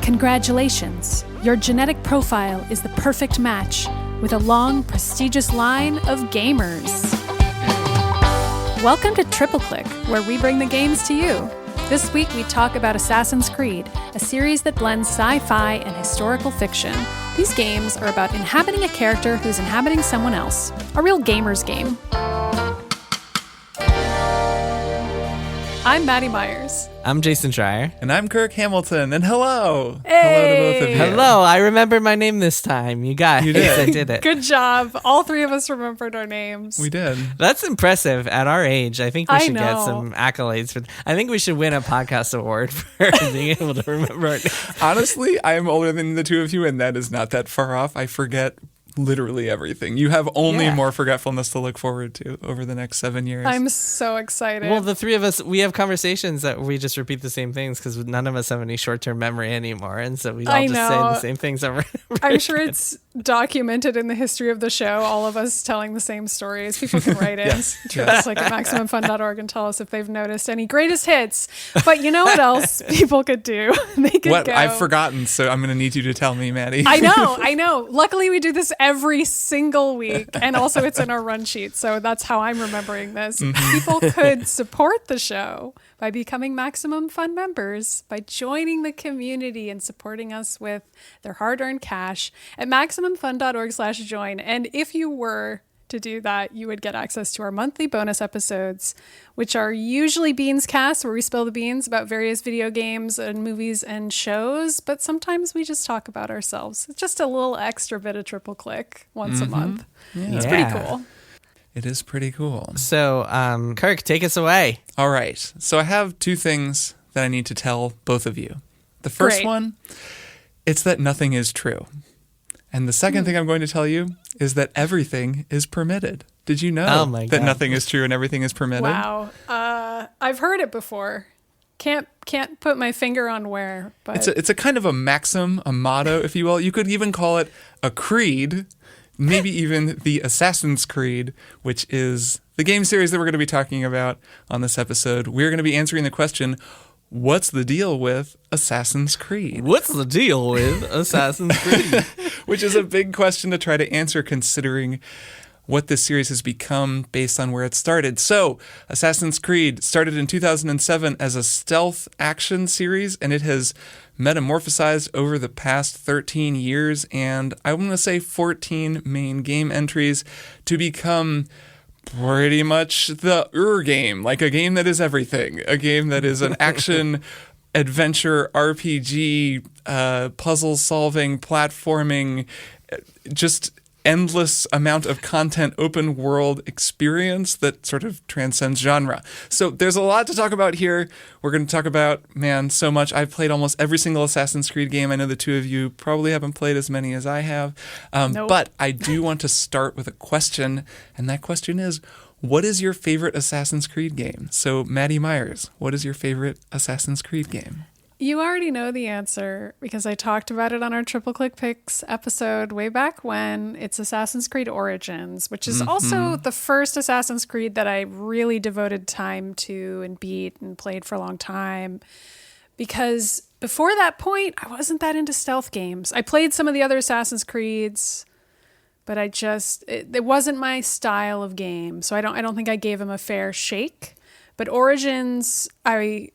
Congratulations! Your genetic profile is the perfect match with a long, prestigious line of gamers. Welcome to Triple Click, where we bring the games to you. This week we talk about Assassin's Creed, a series that blends sci-fi and historical fiction. These games are about inhabiting a character who's inhabiting someone else. A real gamer's game. I'm Maddy Myers. I'm Jason Schreier. And I'm Kirk Hamilton. And hello. Hey. Hello to both of you. Hello. I remember my name this time. You guys. You did. I did it. Good job. All three of us remembered our names. We did. That's impressive. At our age, I think we should get know. some accolades. I think we should win a podcast award for being able to remember our names. Honestly, I am older than the two of you, and that is not that far off. I forget literally everything. You have only more forgetfulness to look forward to over the next 7 years. I'm so excited. Well, the three of us, we have conversations that we just repeat the same things because none of us have any short-term memory anymore. And so we all just say the same things over and over I'm again. sure it's documented in the history of the show, all of us telling the same stories. People can write in to us like at MaximumFun.org and tell us if they've noticed any greatest hits. But you know what else people could do? They could go. I've forgotten, so I'm going to need you to tell me, Maddy. I know. Luckily, we do this every single week, and also it's in our run sheet, so that's how I'm remembering this. People could support the show by becoming Maximum Fun members, by joining the community and supporting us with their hard-earned cash at MaximumFun.org/join. And if you were to do that, you would get access to our monthly bonus episodes, which are usually Beans Cast, where we spill the beans about various video games and movies and shows, but sometimes we just talk about ourselves. It's just a little extra bit of Triple Click once a month. It's pretty cool. It is pretty cool. So, Kirk, take us away. All right. So I have two things that I need to tell both of you. The first one, it's that nothing is true. And the second thing I'm going to tell you is that everything is permitted. Did you know that nothing is true and everything is permitted? Wow. I've heard it before. Can't put my finger on where, but it's a kind of a maxim, a motto, if you will. You could even call it a creed, maybe even the Assassin's Creed, which is the game series that we're going to be talking about on this episode. We're going to be answering the question, what's the deal with Assassin's Creed? What's the deal with Assassin's Creed? Which is a big question to try to answer considering what this series has become based on where it started. So, Assassin's Creed started in 2007 as a stealth action series, and it has metamorphosized over the past 13 years, and I want to say 14 main game entries to become pretty much the game, like a game that is everything, a game that is an action adventure RPG, puzzle-solving, platforming, just endless amount of content, open world experience that sort of transcends genre. So there's a lot to talk about here. We're going to talk about, so much. I've played almost every single Assassin's Creed game. I know the two of you probably haven't played as many as I have. Nope. But I do want to start with a question, and that question is, what is your favorite Assassin's Creed game? So, Maddy Myers, what is your favorite Assassin's Creed game? you already know the answer because I talked about it on our Triple Click Picks episode way back when. It's Assassin's Creed Origins, which is also the first Assassin's Creed that I really devoted time to and beat and played for a long time. Because before that point, I wasn't that into stealth games. I played some of the other Assassin's Creeds, but it wasn't my style of game. So I don't think I gave them a fair shake. But Origins, I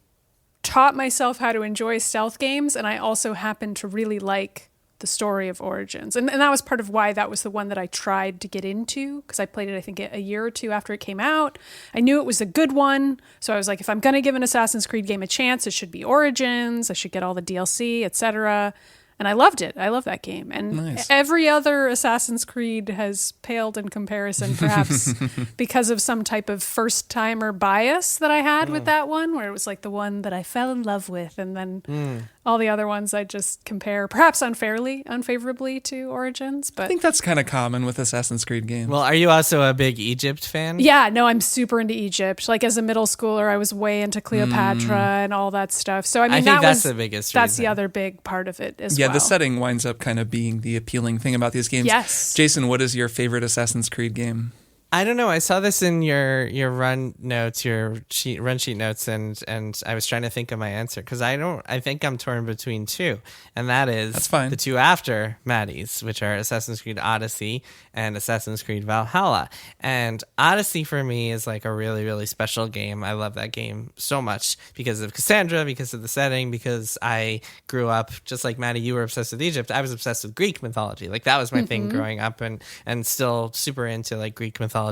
taught myself how to enjoy stealth games, and I also happened to really like the story of Origins. And that was part of why that was the one that I tried to get into, because I played it, I think, a year or two after it came out. I knew it was a good one, so I was like, if I'm going to give an Assassin's Creed game a chance, it should be Origins. I should get all the DLC, etc. And I loved it. I love that game. And every other Assassin's Creed has paled in comparison, perhaps because of some type of first-timer bias that I had with that one, where it was like the one that I fell in love with. And then all the other ones I just compare, perhaps unfavorably to Origins. But I think that's kind of common with Assassin's Creed games. Well, are you also a big Egypt fan? Yeah, no, I'm super into Egypt. Like as a middle schooler, I was way into Cleopatra and all that stuff. So I mean, I think that's the biggest reason. That's the other big part of it as well. Yeah, the setting winds up kind of being the appealing thing about these games. Yes. Jason, what is your favorite Assassin's Creed game? I don't know. I saw this in your run notes, run sheet notes, and I was trying to think of my answer because I think I'm torn between two, and that's fine. The two after Maddy's, which are Assassin's Creed Odyssey and Assassin's Creed Valhalla. And Odyssey for me is like a really, really special game. I love that game so much because of Cassandra, because of the setting, because I grew up just like Maddy. You were obsessed with Egypt. I was obsessed with Greek mythology. Like that was my thing growing up, and still super into like Greek mythology.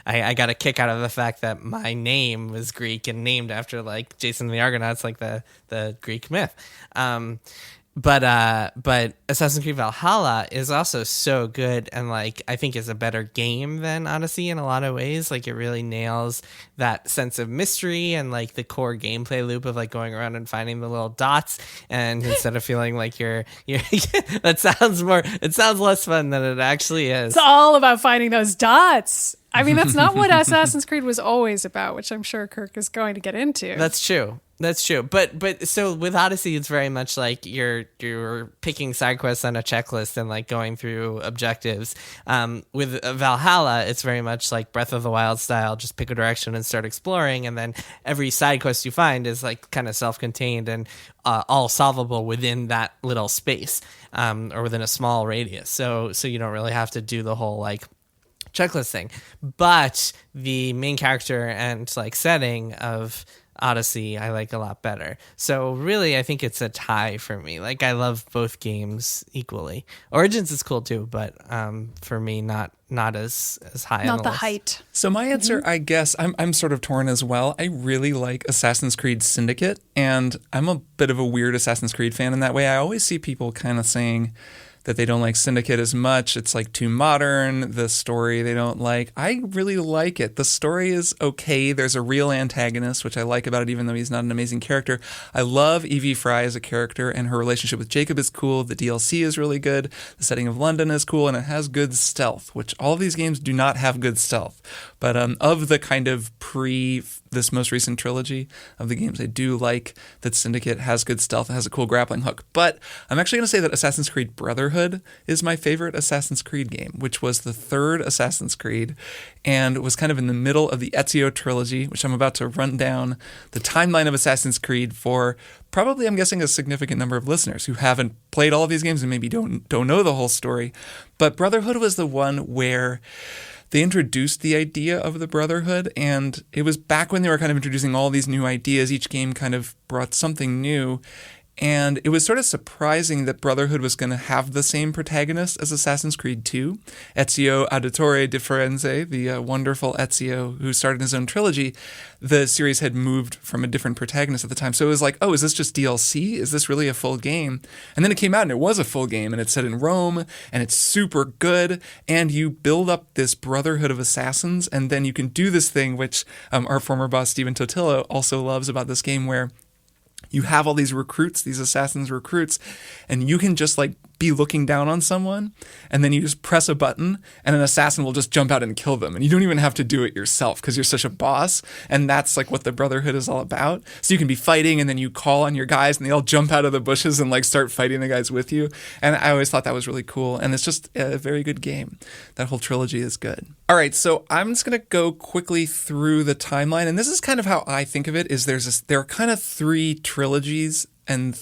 I got a kick out of the fact that my name was Greek and named after like Jason and the Argonauts, like the Greek myth. But Assassin's Creed Valhalla is also so good, and like I think is a better game than Odyssey in a lot of ways. Like it really nails that sense of mystery and like the core gameplay loop of like going around and finding the little dots, and instead of feeling like you're it sounds less fun than it actually is. It's all about finding those dots. I mean, that's not what Assassin's Creed was always about, which I'm sure Kirk is going to get into. That's true. But so with Odyssey, it's very much like you're picking side quests on a checklist and like going through objectives. With Valhalla, it's very much like Breath of the Wild style. Just pick a direction and start exploring, and then every side quest you find is like kind of self-contained and all solvable within that little space, or within a small radius. So you don't really have to do the whole like checklist thing. But the main character and like setting of Odyssey I like a lot better. So really I think it's a tie for me. Like I love both games equally. Origins is cool too, but for me not as high on the list. Height. So my answer, I guess, I'm sort of torn as well. I really like Assassin's Creed Syndicate, and I'm a bit of a weird Assassin's Creed fan in that way. I always see people kind of saying that they don't like Syndicate as much. It's like too modern. The story they don't like. I really like it. The story is okay. There's a real antagonist, which I like about it, even though he's not an amazing character. I love Evie Fry as a character, and her relationship with Jacob is cool. The DLC is really good. The setting of London is cool, and it has good stealth, which all of these games do not have good stealth. But of the kind of this most recent trilogy of the games, I do like that Syndicate has good stealth and has a cool grappling hook. But I'm actually going to say that Assassin's Creed Brotherhood is my favorite Assassin's Creed game, which was the third Assassin's Creed and was kind of in the middle of the Ezio trilogy, which I'm about to run down the timeline of Assassin's Creed for probably, I'm guessing, a significant number of listeners who haven't played all of these games and maybe don't know the whole story. But Brotherhood was the one where they introduced the idea of the Brotherhood, and it was back when they were kind of introducing all these new ideas. Each game kind of brought something new, and it was sort of surprising that Brotherhood was going to have the same protagonist as Assassin's Creed 2. Ezio Auditore di Firenze, the wonderful Ezio who started his own trilogy, the series had moved from a different protagonist at the time. So it was like, oh, is this just DLC? Is this really a full game? And then it came out and it was a full game, and it's set in Rome, and it's super good, and you build up this Brotherhood of Assassins, and then you can do this thing, which our former boss Stephen Totillo also loves about this game, where you have all these recruits, these assassins recruits, and you can just like be looking down on someone, and then you just press a button and an assassin will just jump out and kill them. And you don't even have to do it yourself because you're such a boss. And that's like what the Brotherhood is all about. So you can be fighting, and then you call on your guys and they all jump out of the bushes and like start fighting the guys with you. And I always thought that was really cool. And it's just a very good game. That whole trilogy is good. All right, so I'm just going to go quickly through the timeline. And this is kind of how I think of it, is there are kind of three trilogies and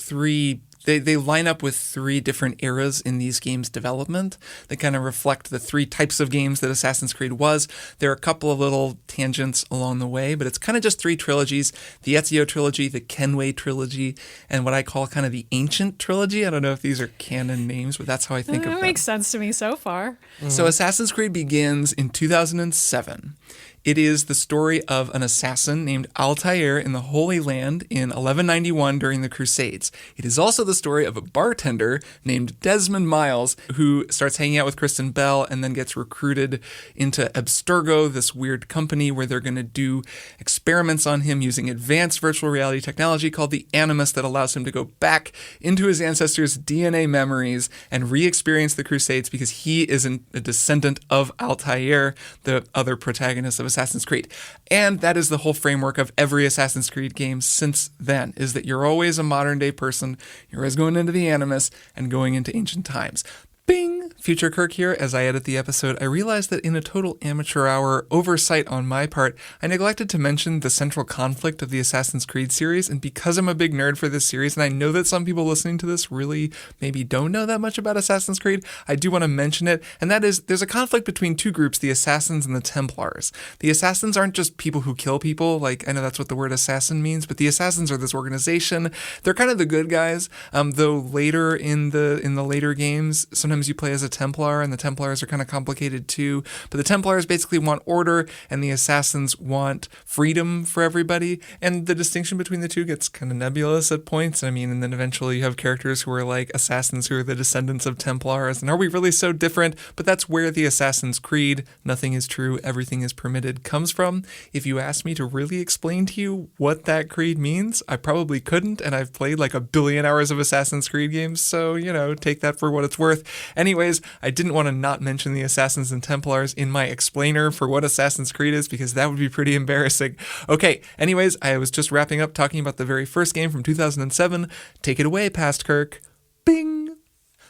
They line up with three different eras in these games' development. They kind of reflect the three types of games that Assassin's Creed was. There are a couple of little tangents along the way, but it's kind of just three trilogies: the Ezio trilogy, the Kenway trilogy, and what I call kind of the Ancient trilogy. I don't know if these are canon names, but that's how I think of them. That makes sense to me so far. Mm-hmm. So Assassin's Creed begins in 2007. It is the story of an assassin named Altair in the Holy Land in 1191 during the Crusades. It is also the story of a bartender named Desmond Miles who starts hanging out with Kristen Bell and then gets recruited into Abstergo, this weird company where they're going to do experiments on him using advanced virtual reality technology called the Animus that allows him to go back into his ancestors' DNA memories and re-experience the Crusades because he is a descendant of Altair, the other protagonist of Assassin's Creed. And that is the whole framework of every Assassin's Creed game since then, is that you're always a modern day person, you're always going into the Animus and going into ancient times. Bing! Future Kirk here. As I edit the episode, I realized that in a total amateur hour oversight on my part, I neglected to mention the central conflict of the Assassin's Creed series, and because I'm a big nerd for this series, and I know that some people listening to this really maybe don't know that much about Assassin's Creed, I do want to mention it, and that is, there's a conflict between two groups, the Assassins and the Templars. The Assassins aren't just people who kill people, like, I know that's what the word assassin means, but the Assassins are this organization. They're kind of the good guys, though later in the later games, sometimes you play as a Templar, and the Templars are kind of complicated too. But the Templars basically want order, and the Assassins want freedom for everybody. And the distinction between the two gets kind of nebulous at points. I mean, and then eventually you have characters who are like Assassins who are the descendants of Templars. And are we really so different? But that's where the Assassin's Creed, nothing is true, everything is permitted, comes from. If you asked me to really explain to you what that creed means, I probably couldn't. And I've played like 1 billion hours of Assassin's Creed games. So, take that for what it's worth. Anyways, I didn't want to not mention the Assassins and Templars in my explainer for what Assassin's Creed is, because that would be pretty embarrassing. Okay, anyways, I was just wrapping up talking about the very first game from 2007. Take it away, past Kirk. Bing!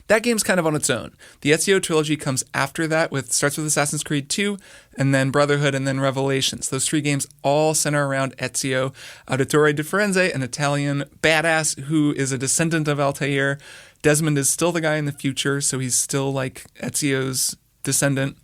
That game's kind of on its own. The Ezio trilogy comes after that, starts with Assassin's Creed 2, and then Brotherhood, and then Revelations. Those 3 games all center around Ezio, Auditore di Firenze, an Italian badass who is a descendant of Altair. Desmond is still the guy in the future, so he's still like Ezio's descendant.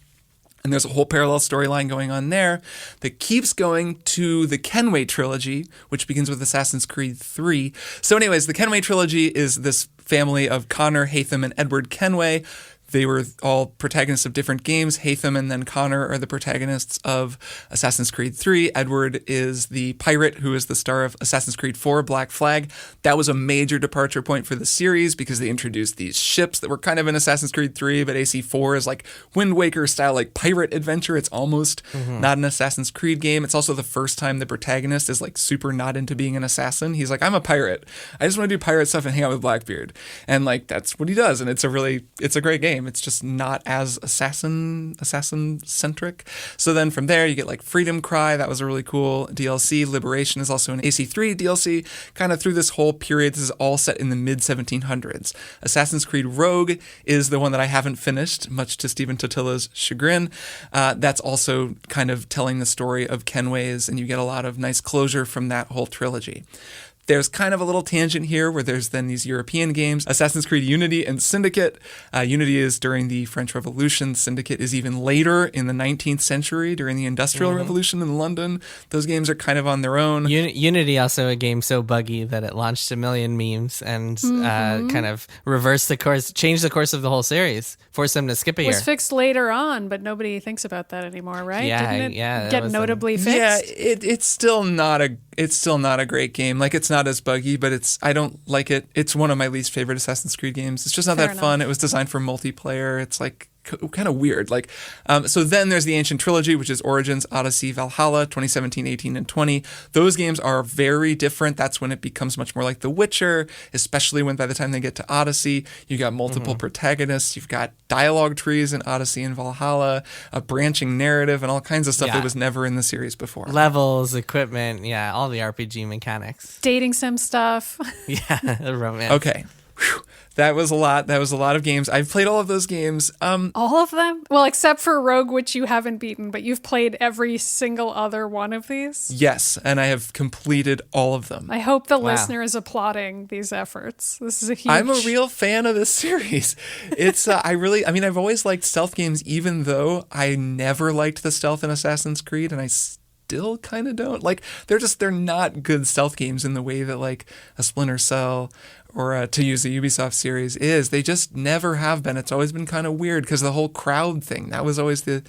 And there's a whole parallel storyline going on there that keeps going to the Kenway trilogy, which begins with Assassin's Creed 3. So anyways, the Kenway trilogy is this family of Connor, Haytham, and Edward Kenway. They were all protagonists of different games. Haytham and then Connor are the protagonists of Assassin's Creed 3. Edward is the pirate who is the star of Assassin's Creed 4, Black Flag. That was a major departure point for the series because they introduced these ships that were kind of in Assassin's Creed 3, but AC4 is like Wind Waker style, like pirate adventure. It's almost not an Assassin's Creed game. It's also the first time the protagonist is like super not into being an assassin. He's like, I'm a pirate. I just want to do pirate stuff and hang out with Blackbeard. And like, that's what he does. And it's a great game. It's just not as assassin-centric. So then from there, you get like Freedom Cry. That was a really cool DLC. Liberation is also an AC3 DLC. Kind of through this whole period, this is all set in the mid-1700s. Assassin's Creed Rogue is the one that I haven't finished, much to Stephen Totilla's chagrin. That's also kind of telling the story of Kenways, and you get a lot of nice closure from that whole trilogy. There's kind of a little tangent here where there's then these European games, Assassin's Creed Unity and Syndicate. Unity is during the French Revolution. Syndicate is even later in the 19th century during the Industrial Revolution in London. Those games are kind of on their own. Unity also a game so buggy that it launched a million memes and kind of changed the course of the whole series, forced them to skip a year. It was fixed later on, but nobody thinks about that anymore, right? Yeah, Didn't it yeah. get notably fixed? Yeah, it's still not a great game. Like, it's not as buggy, but I don't like it. It's one of my least favorite Assassin's Creed games. It's just not that fun. It was designed for multiplayer. It's like kind of weird. Like, so then there's the Ancient Trilogy, which is Origins, Odyssey, Valhalla, 2017, 18, and 20. Those games are very different. That's when it becomes much more like The Witcher, especially when by the time they get to Odyssey, you got multiple protagonists. You've got dialogue trees in Odyssey and Valhalla, a branching narrative, and all kinds of stuff that was never in the series before. Levels, equipment, all the RPG mechanics. Dating sim stuff. Yeah, romance. Okay. Whew. That was a lot. That was a lot of games. I've played all of those games. All of them? Well, except for Rogue, which you haven't beaten, but you've played every single other one of these? Yes, and I have completed all of them. I hope the listener is applauding these efforts. This is a huge... I'm a real fan of this series. It's, I've always liked stealth games, even though I never liked the stealth in Assassin's Creed, and I still kind of don't. Like, they're not good stealth games in the way that, like, a Splinter Cell or to use the Ubisoft series is. They just never have been. It's always been kind of weird because the whole crowd thing, that was always the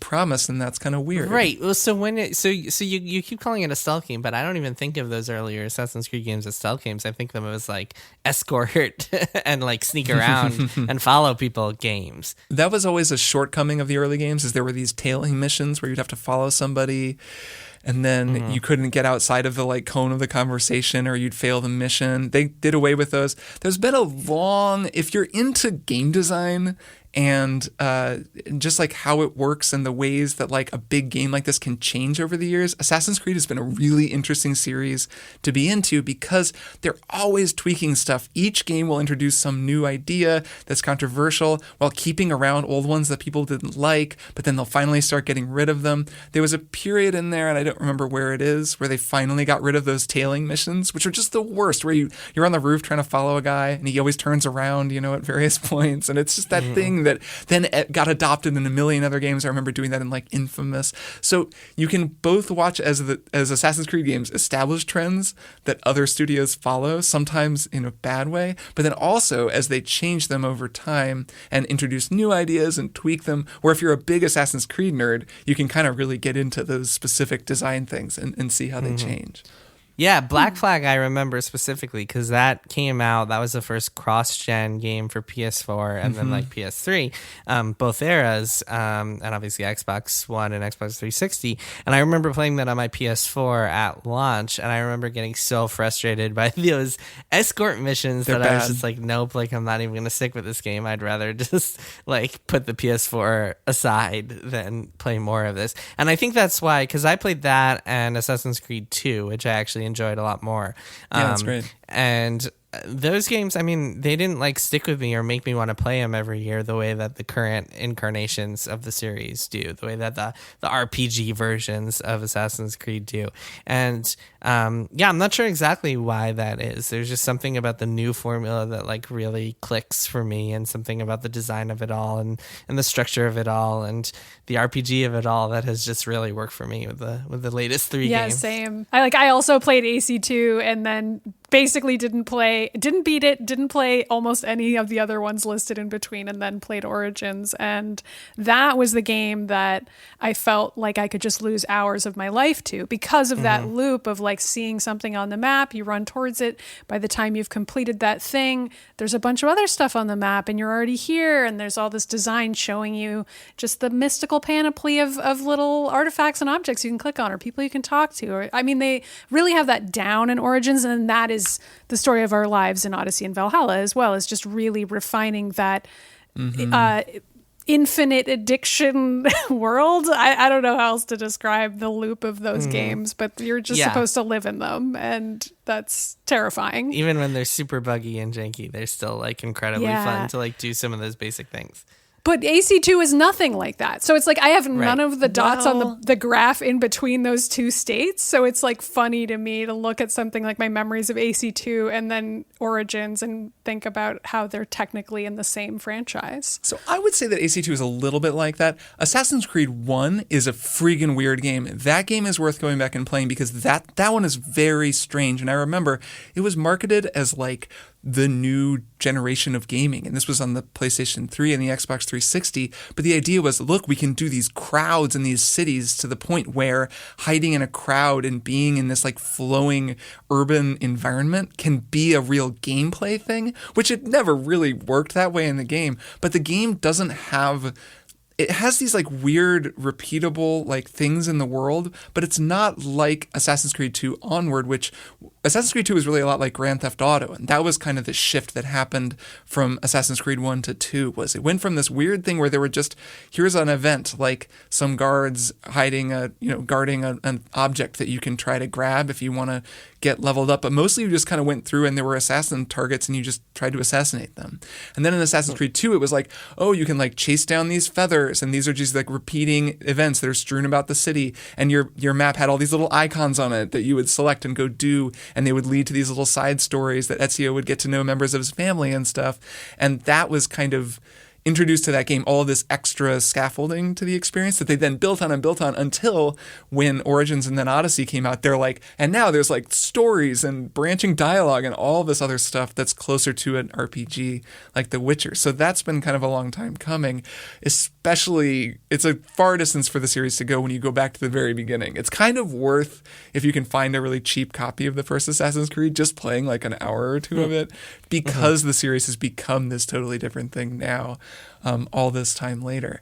promise, and that's kind of weird. Right. Well, so you keep calling it a stealth game, but I don't even think of those earlier Assassin's Creed games as stealth games. I think of them as like escort and like sneak around and follow people games. That was always a shortcoming of the early games, is there were these tailing missions where you'd have to follow somebody, and then you couldn't get outside of the like cone of the conversation, or you'd fail the mission. They did away with those. There's been if you're into game design and just like how it works and the ways that like a big game like this can change over the years. Assassin's Creed has been a really interesting series to be into because they're always tweaking stuff. Each game will introduce some new idea that's controversial while keeping around old ones that people didn't like, but then they'll finally start getting rid of them. There was a period in there, and I don't remember where it is, where they finally got rid of those tailing missions, which are just the worst, where you're on the roof trying to follow a guy and he always turns around, at various points. And it's just that thing that then got adopted in a million other games. I remember doing that in like Infamous. So you can both watch as Assassin's Creed games establish trends that other studios follow, sometimes in a bad way, but then also as they change them over time and introduce new ideas and tweak them, where if you're a big Assassin's Creed nerd, you can kind of really get into those specific design things and see how they change. Yeah, Black Flag I remember specifically because that came out. That was the first cross-gen game for PS4 and then like PS3, both eras, and obviously Xbox One and Xbox 360. And I remember playing that on my PS4 at launch, and I remember getting so frustrated by those escort missions that I was just like, nope, like I'm not even going to stick with this game. I'd rather just like put the PS4 aside than play more of this. And I think that's why, because I played that and Assassin's Creed 2, which I actually enjoyed a lot more. Yeah, that's great. And those games, I mean, they didn't like stick with me or make me want to play them every year the way that the current incarnations of the series do, the way that the RPG versions of Assassin's Creed do. And I'm not sure exactly why that is. There's just something about the new formula that like really clicks for me, and something about the design of it all and the structure of it all and the RPG of it all that has just really worked for me with the latest three games. Yeah, same. I also played AC2 and then basically didn't beat it, didn't play almost any of the other ones listed in between, and then played Origins. And that was the game that I felt like I could just lose hours of my life to because of that loop of like seeing something on the map, you run towards it. By the time you've completed that thing, there's a bunch of other stuff on the map and you're already here. And there's all this design showing you just the mystical panoply of little artifacts and objects you can click on or people you can talk to. Or, I mean, they really have that down in Origins, and that is the story of our lives in Odyssey and Valhalla as well, is just really refining that infinite addiction world. I don't know how else to describe the loop of those games, but you're just supposed to live in them, and that's terrifying. Even when they're super buggy and janky, they're still like incredibly fun to like do some of those basic things. But AC2 is nothing like that. So it's like I have none of the dots on the graph in between those two states. So it's like funny to me to look at something like my memories of AC2 and then Origins and think about how they're technically in the same franchise. So I would say that AC2 is a little bit like that. Assassin's Creed 1 is a freaking weird game. That game is worth going back and playing because that one is very strange. And I remember it was marketed as like the new generation of gaming. And this was on the PlayStation 3 and the Xbox 360. But the idea was, look, we can do these crowds in these cities to the point where hiding in a crowd and being in this like flowing urban environment can be a real gameplay thing, which it never really worked that way in the game. But the game doesn't have... It has these like weird, repeatable like things in the world, but it's not like Assassin's Creed 2 onward, which Assassin's Creed 2 is really a lot like Grand Theft Auto. And that was kind of the shift that happened from Assassin's Creed 1 to 2, was it went from this weird thing where there were just, here's an event, like some guards hiding guarding an object that you can try to grab if you want to get leveled up. But mostly you just kind of went through and there were assassin targets and you just tried to assassinate them. And then in Assassin's Creed 2, it was like, oh, you can like chase down these feathers, and these are just like repeating events that are strewn about the city, and your map had all these little icons on it that you would select and go do, and they would lead to these little side stories that Ezio would get to know members of his family and stuff. And that was kind of introduced to that game, all of this extra scaffolding to the experience that they then built on until when Origins and then Odyssey came out, they're like, and now there's like stories and branching dialogue and all this other stuff that's closer to an RPG like The Witcher. So that's been kind of a long time coming, especially it's a far distance for the series to go when you go back to the very beginning. It's kind of worth, if you can find a really cheap copy of the first Assassin's Creed, just playing like an hour or two of it, because the series has become this totally different thing now. All this time later.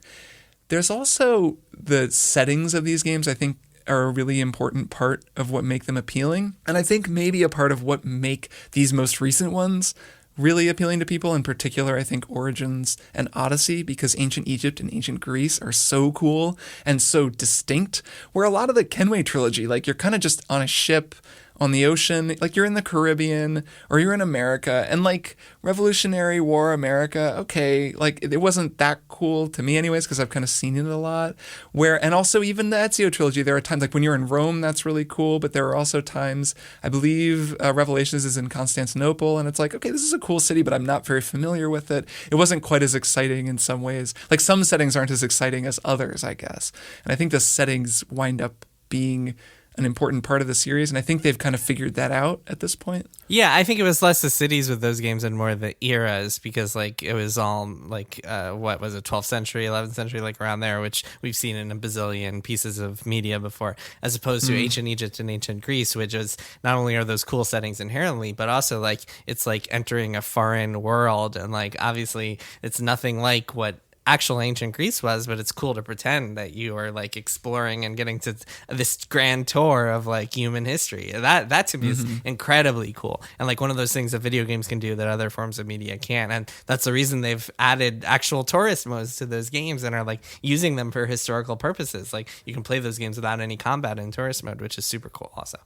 There's also the settings of these games, I think, are a really important part of what make them appealing. And I think maybe a part of what make these most recent ones really appealing to people. In particular, I think Origins and Odyssey, because ancient Egypt and ancient Greece are so cool and so distinct, where a lot of the Kenway trilogy, like you're kind of just on a ship on the ocean, like you're in the Caribbean or you're in America, and like Revolutionary War America, okay, like it wasn't that cool to me anyways, because I've kind of seen it a lot. And also even the Ezio trilogy, there are times like when you're in Rome, that's really cool, but there are also times, I believe Revelations is in Constantinople, and it's like, okay, this is a cool city, but I'm not very familiar with it. It wasn't quite as exciting in some ways. Like some settings aren't as exciting as others, I guess. And I think the settings wind up being an important part of the series, and I think they've kind of figured that out at this point. Yeah, I think it was less the cities with those games and more the eras, because like it was all like what was it, 12th century, 11th century, like around there, which we've seen in a bazillion pieces of media before, as opposed to ancient Egypt and ancient Greece, which is not only are those cool settings inherently, but also like it's like entering a foreign world, and like obviously it's nothing like what actual ancient Greece was, but it's cool to pretend that you are like exploring and getting to this grand tour of like human history. That to me is incredibly cool, and like one of those things that video games can do that other forms of media can't. And that's the reason they've added actual tourist modes to those games and are like using them for historical purposes. Like you can play those games without any combat in tourist mode, which is super cool also.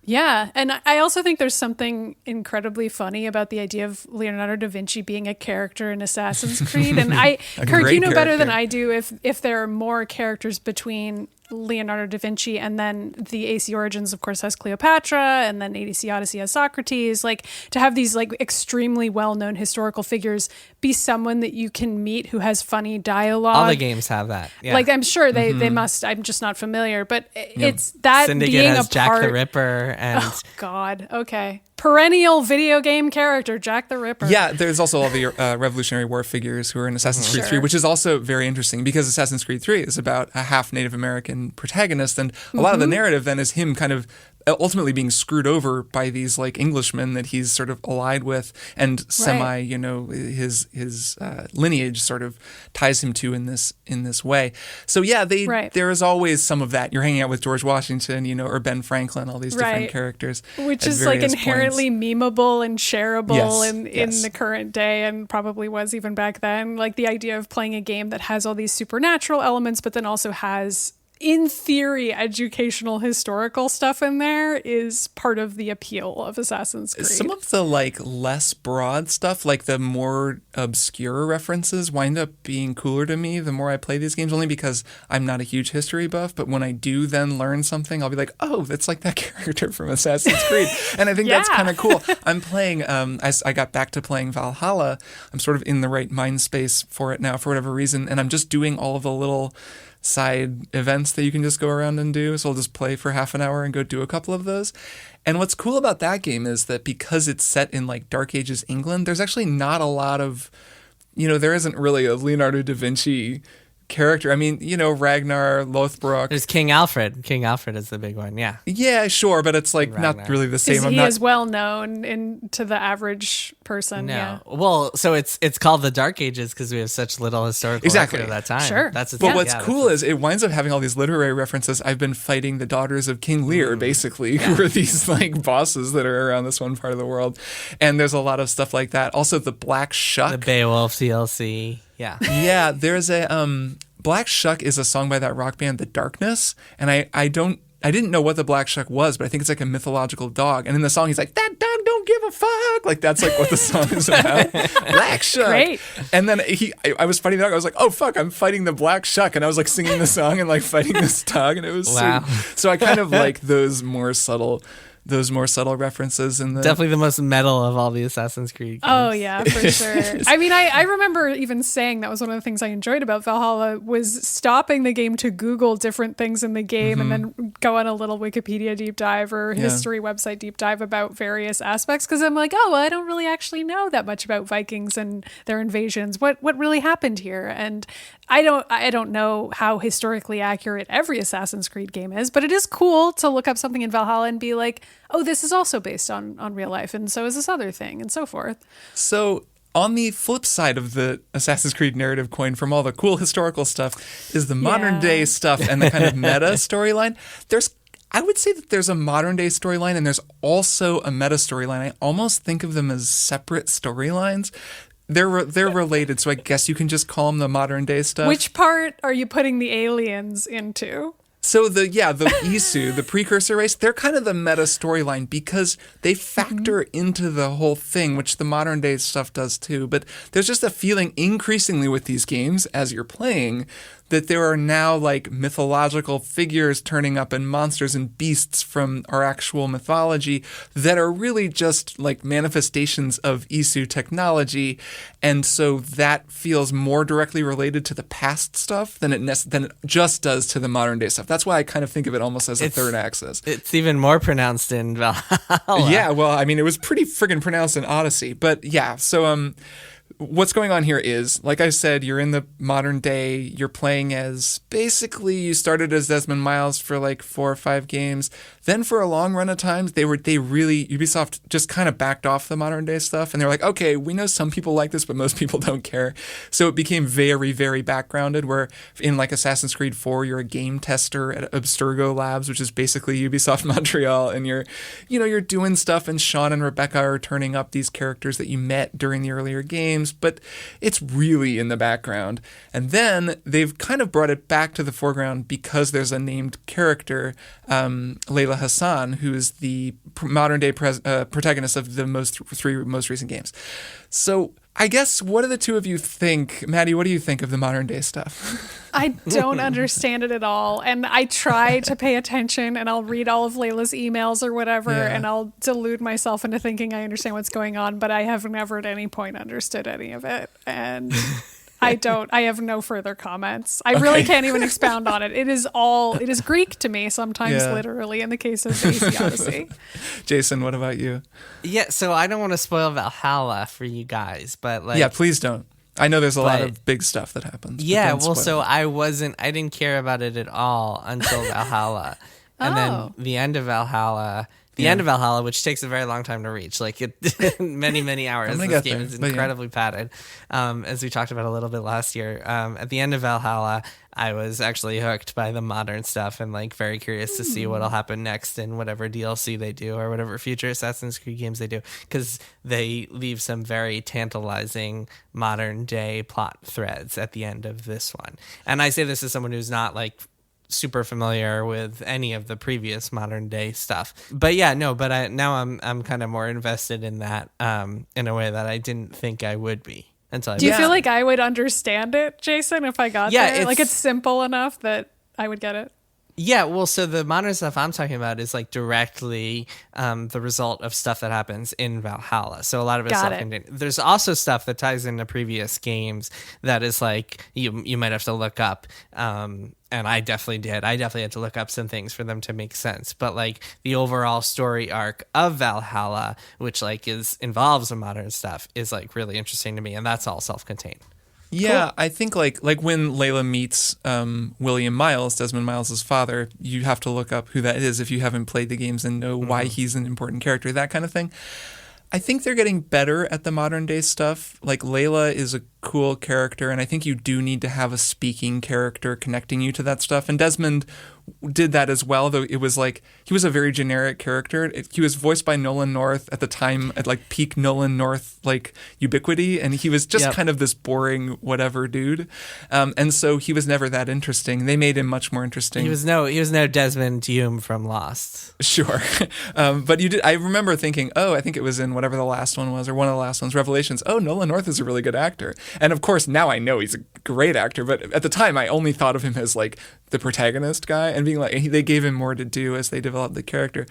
Yeah, and I also think there's something incredibly funny about the idea of Leonardo da Vinci being a character in Assassin's Creed. And Kirk, you know better than I do if there are more characters between Leonardo da Vinci and then the AC Origins, of course, has Cleopatra, and then AC Odyssey has Socrates. Like to have these like extremely well-known historical figures be someone that you can meet who has funny dialogue. All the games have that. Yeah. Like I'm sure they must. I'm just not familiar, but it's that Syndicate being has a Jack part. the Ripper and Oh God. Okay. Perennial video game character, Jack the Ripper. Yeah, there's also all the Revolutionary War figures who are in Assassin's Creed 3, which is also very interesting because Assassin's Creed 3 is about a half Native American protagonist, and a lot of the narrative then is him kind of ultimately being screwed over by these like Englishmen that he's sort of allied with, and semi, his lineage sort of ties him to in this way. So yeah, there is always some of that. You're hanging out with George Washington, or Ben Franklin, all these different characters, which is like inherently memeable and shareable in the current day, and probably was even back then. Like the idea of playing a game that has all these supernatural elements, but then also has, in theory, educational historical stuff in there is part of the appeal of Assassin's Creed. Some of the like less broad stuff, like the more obscure references, wind up being cooler to me the more I play these games, only because I'm not a huge history buff, but when I do then learn something, I'll be like, oh, that's like that character from Assassin's Creed. And I think that's kind of cool. I'm playing, I got back to playing Valhalla. I'm sort of in the right mind space for it now for whatever reason, and I'm just doing all of the little side events that you can just go around and do. So I'll just play for half an hour and go do a couple of those. And what's cool about that game is that because it's set in like Dark Ages England, there's actually not a lot of, there isn't really a Leonardo da Vinci character. I mean, Ragnar Lothbrok. There's King Alfred. King Alfred is the big one. Yeah. Yeah, sure, but it's like Ragnar. not really the same. He is well known to the average person. No. Yeah. Well, so it's called the Dark Ages because we have such little historical record of that time. Sure. That's but what's cool is it winds up having all these literary references. I've been fighting the daughters of King Lear, basically, who are these like bosses that are around this one part of the world. And there's a lot of stuff like that. Also, the Black Shuck. The Beowulf DLC. Yeah. Yeah, there's a Black Shuck is a song by that rock band The Darkness, and I didn't know what the Black Shuck was, but I think it's like a mythological dog. And in the song he's like, that dog don't give a fuck. Like that's like what the song is about. Black Shuck. Great. And then I was fighting the dog. I was like, oh fuck, I'm fighting the Black Shuck, and I was like singing the song and like fighting this dog, and it was so I kind of like those more subtle references in the definitely the most metal of all the Assassin's Creed games. Oh yeah, for sure. I mean, I remember even saying that was one of the things I enjoyed about Valhalla was stopping the game to Google different things in the game and then go on a little Wikipedia deep dive or history website deep dive about various aspects, because I'm like, oh, well, I don't really actually know that much about Vikings and their invasions. What really happened here? And I don't know how historically accurate every Assassin's Creed game is, but it is cool to look up something in Valhalla and be like, oh, this is also based on real life, and so is this other thing, and so forth. So on the flip side of the Assassin's Creed narrative coin from all the cool historical stuff is the modern day stuff and the kind of meta storyline. There's I would say that there's a modern day storyline and there's also a meta storyline. I almost think of them as separate storylines. They're related, so I guess you can just call them the modern day stuff. Which part are you putting the aliens into? So the Isu, the precursor race, they're kind of the meta storyline because they factor into the whole thing, which the modern day stuff does too. But there's just a feeling increasingly with these games as you're playing that there are now like mythological figures turning up and monsters and beasts from our actual mythology that are really just like manifestations of Isu technology. And so that feels more directly related to the past stuff than it just does to the modern day stuff. That's why I kind of think of it almost as a third axis. It's even more pronounced in Valhalla. Yeah, well, I mean, it was pretty friggin' pronounced in Odyssey. But yeah, so what's going on here is, like I said, you're in the modern day. You're playing as, basically, you started as Desmond Miles for like 4 or 5 games. Then for a long run of times, Ubisoft just kind of backed off the modern day stuff. And they're like, okay, we know some people like this, but most people don't care. So it became very, very backgrounded, where in like Assassin's Creed 4, you're a game tester at Abstergo Labs, which is basically Ubisoft Montreal. And you're doing stuff, and Sean and Rebecca are turning up these characters that you met during the earlier games, but it's really in the background. And then they've kind of brought it back to the foreground because there's a named character, Layla Hassan, who is the modern day protagonist of the 3 most recent games. So I guess, what do the two of you think? Maddy, what do you think of the modern day stuff? I don't understand it at all. And I try to pay attention, and I'll read all of Layla's emails or whatever, and I'll delude myself into thinking I understand what's going on, but I have never at any point understood any of it. And I have no further comments. I really can't even expound on it. It is Greek to me, sometimes literally, in the case of AC Odyssey. Jason, what about you? Yeah, so I don't want to spoil Valhalla for you guys, but like... Yeah, please don't. I know there's a lot of big stuff that happens. Yeah, well, so I didn't care about it at all until Valhalla. And then the end of Valhalla... end of Valhalla, which takes a very long time to reach, like many, many hours. This game is incredibly padded, as we talked about a little bit last year. At the end of Valhalla, I was actually hooked by the modern stuff and like very curious to see what'll happen next in whatever DLC they do or whatever future Assassin's Creed games they do, because they leave some very tantalizing modern day plot threads at the end of this one. And I say this as someone who's not like super familiar with any of the previous modern day stuff, but now I'm kind of more invested in that in a way that I didn't think I would be until. Do you feel like I would understand it, Jason, if I got there? Like it's simple enough that I would get it. Yeah, well, so the modern stuff I'm talking about is like directly the result of stuff that happens in Valhalla. So a lot of it's self-contained. There's also stuff that ties into previous games that is like you might have to look up. And I definitely did. I definitely had to look up some things for them to make sense. But like the overall story arc of Valhalla, which like involves the modern stuff, is like really interesting to me, and that's all self-contained. Yeah, Cool. I think like when Layla meets William Miles, Desmond Miles' father, you have to look up who that is if you haven't played the games and know why he's an important character, that kind of thing. I think they're getting better at the modern day stuff. Like Layla is a cool character, and I think you do need to have a speaking character connecting you to that stuff. And Desmond did that as well, though it was like he was a very generic character. He was voiced by Nolan North at the time, at like peak Nolan North like ubiquity, and he was just kind of this boring whatever dude. And so he was never that interesting. They made him much more interesting. He was no Desmond Hume from Lost. Sure. But you did. I remember thinking, I think it was in whatever the last one was, or one of the last ones, Revelations. Oh, Nolan North is a really good actor. And of course, now I know he's a great actor. But at the time, I only thought of him as like the protagonist guy, and being like, they gave him more to do as they developed the character.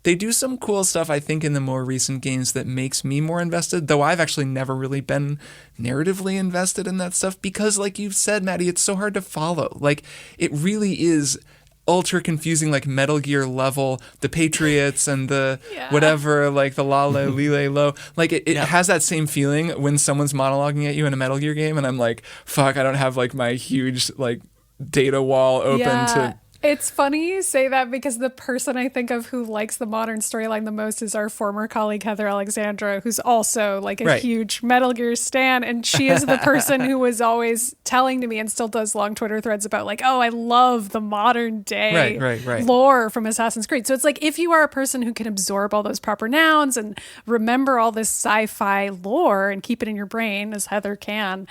They do some cool stuff, I think, in the more recent games that makes me more invested, though I've actually never really been narratively invested in that stuff because, like you've said, Maddy, it's so hard to follow. Like, it really is ultra confusing, like Metal Gear level, the Patriots and the whatever, like the Lale, Lile, Lo. Like, it has that same feeling when someone's monologuing at you in a Metal Gear game, and I'm like, fuck, I don't have, like, my huge, like, data wall open to It's funny you say that because the person I think of who likes the modern storyline the most is our former colleague Heather Alexandra, who's also like a huge Metal Gear stan, and she is the person who was always telling to me and still does long Twitter threads about like, oh, I love the modern day lore from Assassin's Creed. So it's like if you are a person who can absorb all those proper nouns and remember all this sci-fi lore and keep it in your brain, as Heather can,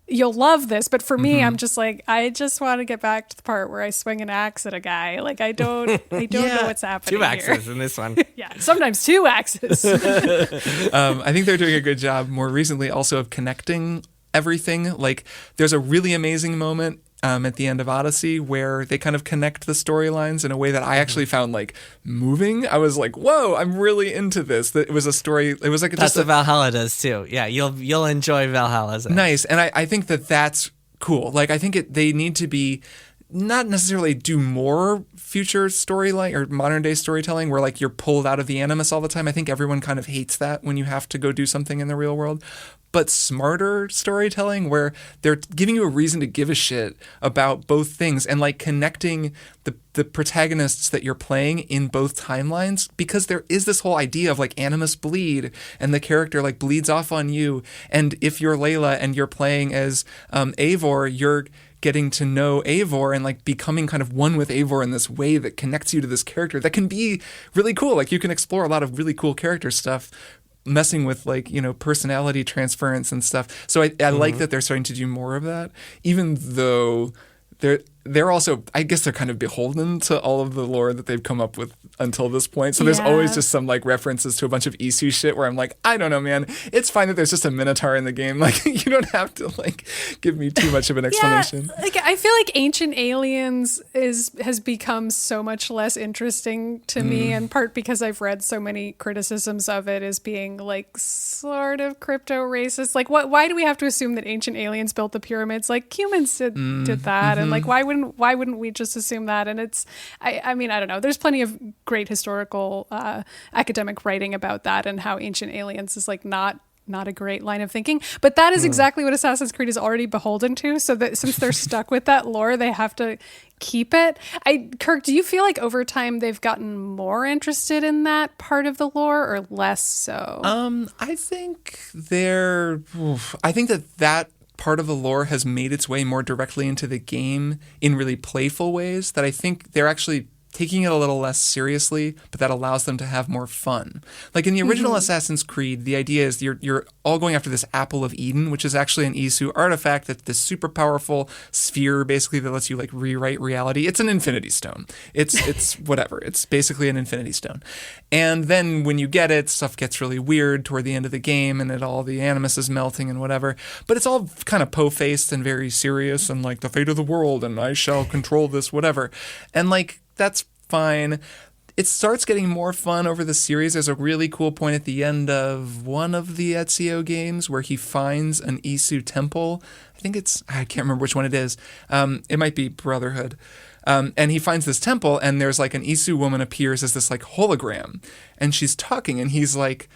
you'll love this. But for me, I'm just like, I just want to get back to the part where I swing an axe at a guy. Like I don't know what's happening. 2 axes in this one. Yeah, sometimes 2 axes. I think they're doing a good job more recently also of connecting everything. Like there's a really amazing moment at the end of Odyssey where they kind of connect the storylines in a way that I actually found like moving. I was like, whoa, I'm really into this. That it was a story. It was like that's what Valhalla does too. Yeah, you'll enjoy Valhalla's. Nice, and I think that's cool. Like I think they need to be not necessarily do more future storyline or modern day storytelling where like you're pulled out of the animus all the time. I think everyone kind of hates that when you have to go do something in the real world. But smarter storytelling where they're giving you a reason to give a shit about both things and like connecting the protagonists that you're playing in both timelines, because there is this whole idea of like animus bleed and the character like bleeds off on you. And if you're Layla and you're playing as Eivor, you're getting to know Eivor and like becoming kind of one with Eivor in this way that connects you to this character that can be really cool. Like you can explore a lot of really cool character stuff messing with like, you know, personality transference and stuff. So I like that they're starting to do more of that, even though they're also, I guess they're kind of beholden to all of the lore that they've come up with until this point. So there's always just some like references to a bunch of Isu shit where I'm like, I don't know, man. It's fine that there's just a Minotaur in the game. Like you don't have to like give me too much of an explanation. Yeah, like I feel like Ancient Aliens has become so much less interesting to me, in part because I've read so many criticisms of it as being like sort of crypto racist. Like why do we have to assume that Ancient Aliens built the pyramids? Like humans did that, and like why wouldn't we just assume that? And it's I mean, I don't know. There's plenty of great historical academic writing about that and how Ancient Aliens is like not a great line of thinking, but that is exactly what Assassin's Creed is already beholden to. So that since they're stuck with that lore, they have to keep it. Kirk, do you feel like over time they've gotten more interested in that part of the lore or less so? I think that part of the lore has made its way more directly into the game in really playful ways that I think they're actually taking it a little less seriously, but that allows them to have more fun. Like in the original Assassin's Creed, the idea is you're all going after this Apple of Eden, which is actually an Isu artifact that's this super powerful sphere basically that lets you like rewrite reality. It's an infinity stone. It's whatever. It's basically an infinity stone. And then when you get it, stuff gets really weird toward the end of the game and all the animus is melting and whatever. But it's all kind of po-faced and very serious and like the fate of the world and I shall control this, whatever. And like that's fine. It starts getting more fun over the series. There's a really cool point at the end of one of the Ezio games where he finds an Isu temple. I can't remember which one it is. It might be Brotherhood. And he finds this temple and there's like an Isu woman appears as this like hologram and she's talking and he's like,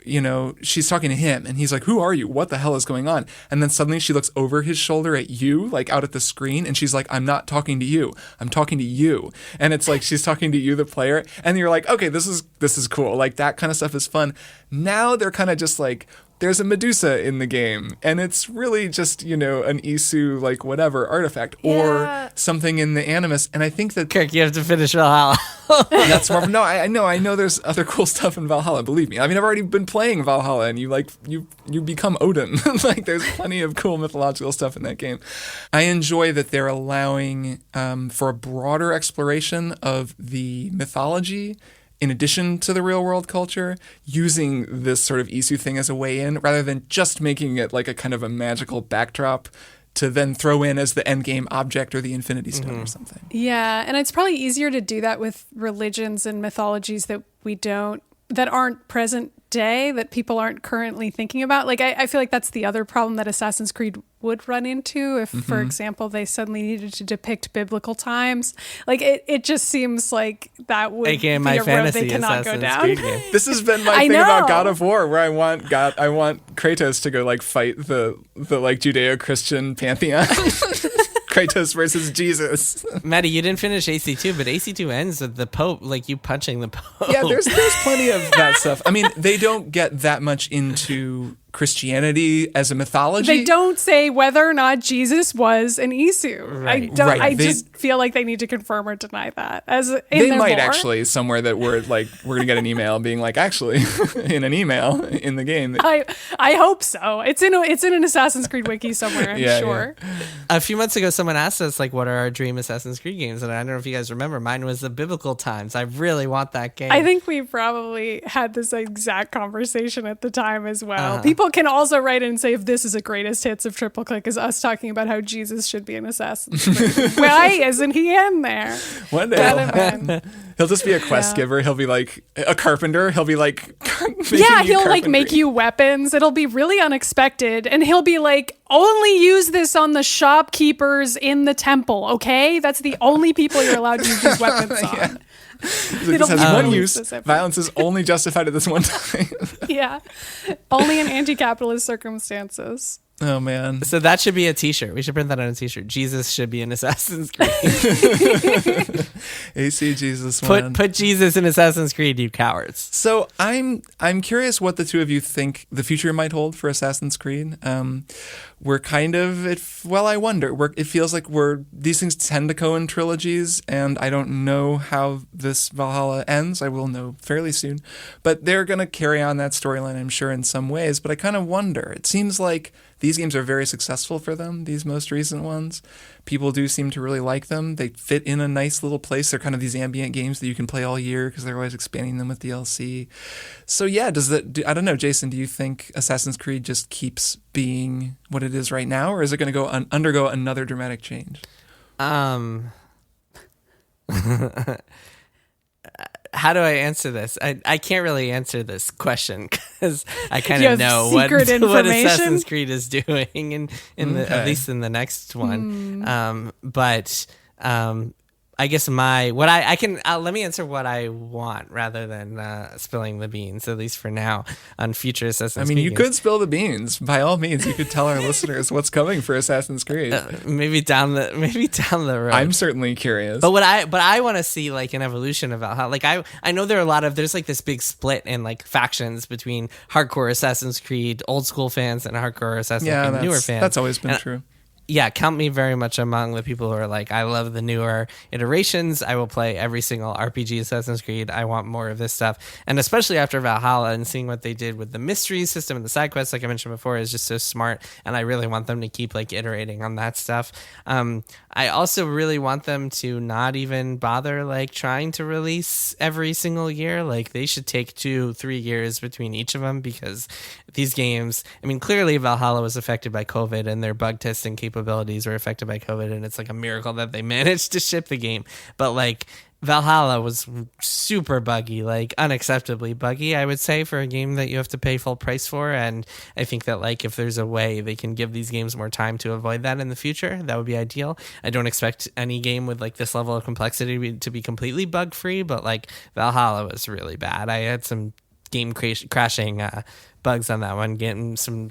you know, she's talking to him and he's like, who are you? What the hell is going on? And then suddenly she looks over his shoulder at you, like out at the screen. And she's like, I'm not talking to you. I'm talking to you. And it's like, she's talking to you, the player. And you're like, okay, this is cool. Like that kind of stuff is fun. Now they're kind of just like, there's a Medusa in the game and it's really just, you know, an Isu, like whatever artifact or something in the animus. And I think that Kirk, you have to finish Valhalla. That's more. No, I know there's other cool stuff in Valhalla. Believe me. I mean, I've already been playing Valhalla and you become Odin. Like there's plenty of cool mythological stuff in that game. I enjoy that they're allowing for a broader exploration of the mythology in addition to the real world culture, using this sort of Isu thing as a way in, rather than just making it like a kind of a magical backdrop to then throw in as the endgame object or the Infinity Stone or something. Yeah, and it's probably easier to do that with religions and mythologies that aren't present day, that people aren't currently thinking about. Like I feel like that's the other problem that Assassin's Creed would run into if, for example, they suddenly needed to depict biblical times. Like it just seems like that would AKA be my a road fantasy they cannot go Assassin's down. Creed game. This has been my thing about God of War, where I want Kratos to go like fight the like Judeo-Christian pantheon. Kratos versus Jesus. Maddie, you didn't finish AC2, but AC2 ends with the Pope, like you punching the Pope. Yeah, there's plenty of that stuff. I mean, they don't get that much into Christianity as a mythology. They don't say whether or not Jesus was an Isu. Right. I just feel like they need to confirm or deny that. They might actually somewhere that we're gonna get an email being like, actually, in an email in the game. I hope so. It's in an Assassin's Creed wiki somewhere, I'm sure. Yeah. A few months ago, someone asked us like, what are our dream Assassin's Creed games? And I don't know if you guys remember, mine was the Biblical Times. I really want that game. I think we probably had this exact conversation at the time as well. People can also write in and say if this is a greatest hits of Triple Click is us talking about how Jesus should be an Assassin's Creed. Why isn't he in there? One day he'll just be a quest giver. He'll be like a carpenter. He'll be like he'll like make you weapons. It'll be really unexpected, and he'll be like, only use this on the shopkeepers in the temple. Okay, that's the only people you're allowed to use these weapons on. This has one use. Violence is only justified at this one time. Yeah. Only in anti-capitalist circumstances. Oh, man. So that should be a t-shirt. We should print that on a t-shirt. Jesus should be in Assassin's Creed. AC Jesus, man. Put Jesus in Assassin's Creed, you cowards. So I'm curious what the two of you think the future might hold for Assassin's Creed. We're kind of, I wonder. It feels like these things tend to go in trilogies, and I don't know how this Valhalla ends. I will know fairly soon. But they're going to carry on that storyline, I'm sure, in some ways. But I kind of wonder. It seems like these games are very successful for them, these most recent ones. People do seem to really like them. They fit in a nice little place. They're kind of these ambient games that you can play all year because they're always expanding them with DLC. So yeah, I don't know, Jason, do you think Assassin's Creed just keeps being what it is right now, or is it going to undergo another dramatic change? How do I answer this? I can't really answer this question because I kind of know what Assassin's Creed is doing at least in the next one. But I guess let me answer what I want rather than spilling the beans, at least for now, on future Assassin's Creed. You could spill the beans. By all means, you could tell our listeners what's coming for Assassin's Creed. Maybe down the road. I'm certainly curious. But I want to see like an evolution of Valhalla. Like I know there's like this big split in like factions between hardcore Assassin's Creed old school fans and hardcore Assassin's Creed newer fans. That's always been true. Yeah, count me very much among the people who are like, I love the newer iterations. I will play every single RPG Assassin's Creed. I want more of this stuff. And especially after Valhalla and seeing what they did with the mystery system and the side quests, like I mentioned before, is just so smart. And I really want them to keep like iterating on that stuff. I also really want them to not even bother like trying to release every single year. Like they should take 2-3 years between each of them, because these games, clearly Valhalla was affected by COVID and their bug testing capabilities were affected by COVID, and it's like a miracle that they managed to ship the game. But like Valhalla was super buggy, like unacceptably buggy, I would say, for a game that you have to pay full price for. And I think that like if there's a way they can give these games more time to avoid that in the future, that would be ideal. I don't expect any game with like this level of complexity to be completely bug free, but like Valhalla was really bad. I had some game crashing bugs on that one, getting some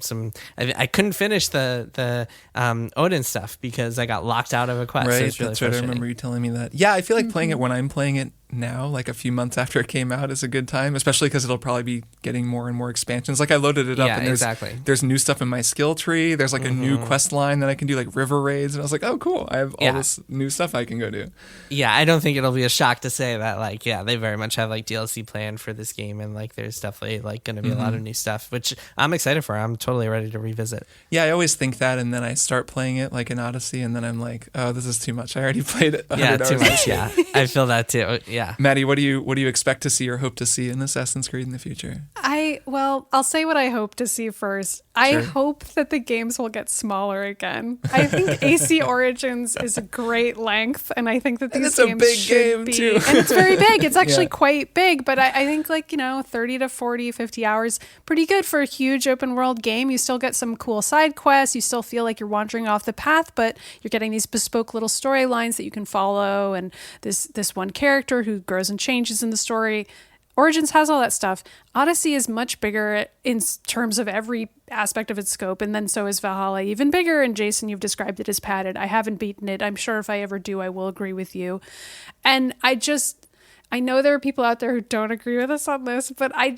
I couldn't finish the Odin stuff because I got locked out of a quest. Right, so it's really that's right. I remember you telling me that. Yeah, I feel like playing it when I'm playing it now, like a few months after it came out, is a good time, especially because it'll probably be getting more and more expansions. Like I loaded it up and there's new stuff in my skill tree. There's like a new quest line that I can do, like river raids, and I was like, oh cool, I have all this new stuff I can go do. Yeah, I don't think it'll be a shock to say that like they very much have like DLC planned for this game, and like there's definitely like going to be a lot of new stuff, which I'm excited for. I'm totally ready to revisit. Yeah, I always think that, and then I start playing it like an Odyssey, and then I'm like, oh, this is too much. I already played it 100 hours. Too much. Yeah, I feel that too. Yeah, Maddie, what do you expect to see or hope to see in Assassin's Creed in the future? I'll say what I hope to see first. I hope that the games will get smaller again. I think AC Origins is a great length, and I think that these games should be. Too. And it's very big. It's actually quite big, but I think 30 to 40, 50 hours, pretty good for a huge open world game. You still get some cool side quests. You still feel like you're wandering off the path, but you're getting these bespoke little storylines that you can follow, and this one character who grows and changes in the story. Origins has all that stuff. Odyssey is much bigger in terms of every aspect of its scope, and then so is Valhalla, even bigger. And Jason, you've described it as padded. I haven't beaten it. I'm sure if I ever do, I will agree with you. And I know there are people out there who don't agree with us on this, but I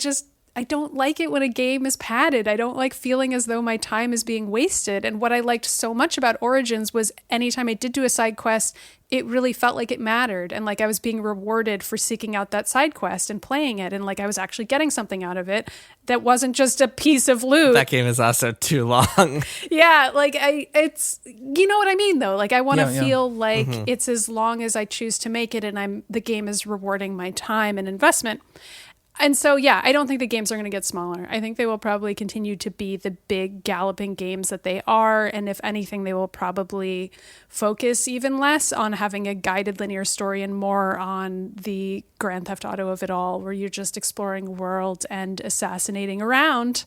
don't like it when a game is padded. I don't like feeling as though my time is being wasted. And what I liked so much about Origins was anytime I did do a side quest, it really felt like it mattered. And like I was being rewarded for seeking out that side quest and playing it. And like I was actually getting something out of it that wasn't just a piece of loot. That game is also too long. Yeah, like it's, you know what I mean though? Like I want to feel like it's as long as I choose to make it, and the game is rewarding my time and investment. And so, yeah, I don't think the games are going to get smaller. I think they will probably continue to be the big galloping games that they are. And if anything, they will probably focus even less on having a guided linear story and more on the Grand Theft Auto of it all, where you're just exploring a world and assassinating around.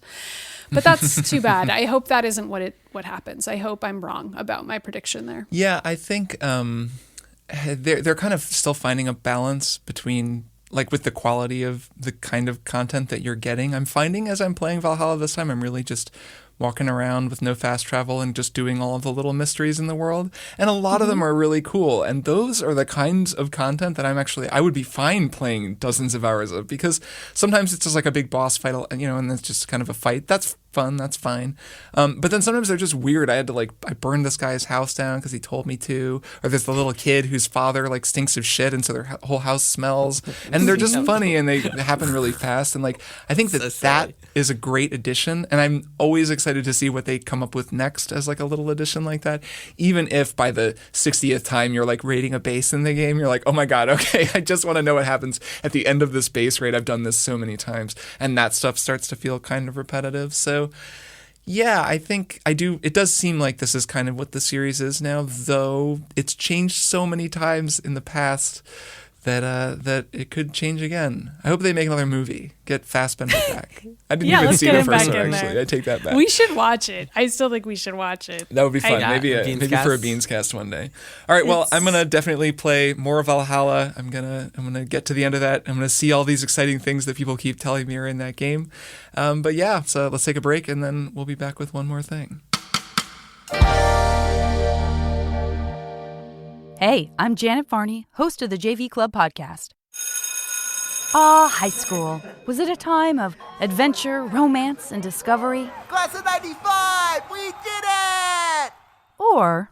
But that's too bad. I hope that isn't what happens. I hope I'm wrong about my prediction there. Yeah, I think they're kind of still finding a balance between, like, with the quality of the kind of content that you're getting. I'm finding as I'm playing Valhalla this time, I'm really just walking around with no fast travel and just doing all of the little mysteries in the world. And a lot of them are really cool. And those are the kinds of content that I would be fine playing dozens of hours of, because sometimes it's just like a big boss fight, and it's just kind of a fight. That's fun. That's fine. But then sometimes they're just weird. I burned this guy's house down because he told me to. Or there's the little kid whose father like stinks of shit, and so their whole house smells. And they're just funny, and they happen really fast. And like I think that is a great addition. And I'm always excited to see what they come up with next as like a little addition like that. Even if by the 60th time you're like raiding a base in the game, you're like, oh my God, okay, I just want to know what happens at the end of this base raid. I've done this so many times. And that stuff starts to feel kind of repetitive. So yeah, I think I do. It does seem like this is kind of what the series is now, though it's changed so many times in the past that it could change again. I hope they make another movie. Get Fassbender back. I didn't even see the first one, actually. I take that back. We should watch it. I still think we should watch it. That would be fun. Maybe for a Beans cast one day. All right, well, I'm going to definitely play more of Valhalla. I'm gonna get to the end of that. I'm going to see all these exciting things that people keep telling me are in that game. But yeah, so let's take a break, and then we'll be back with one more thing. Hey, I'm Janet Varney, host of the JV Club podcast. High school. Was it a time of adventure, romance, and discovery? Class of 95! We did it! Or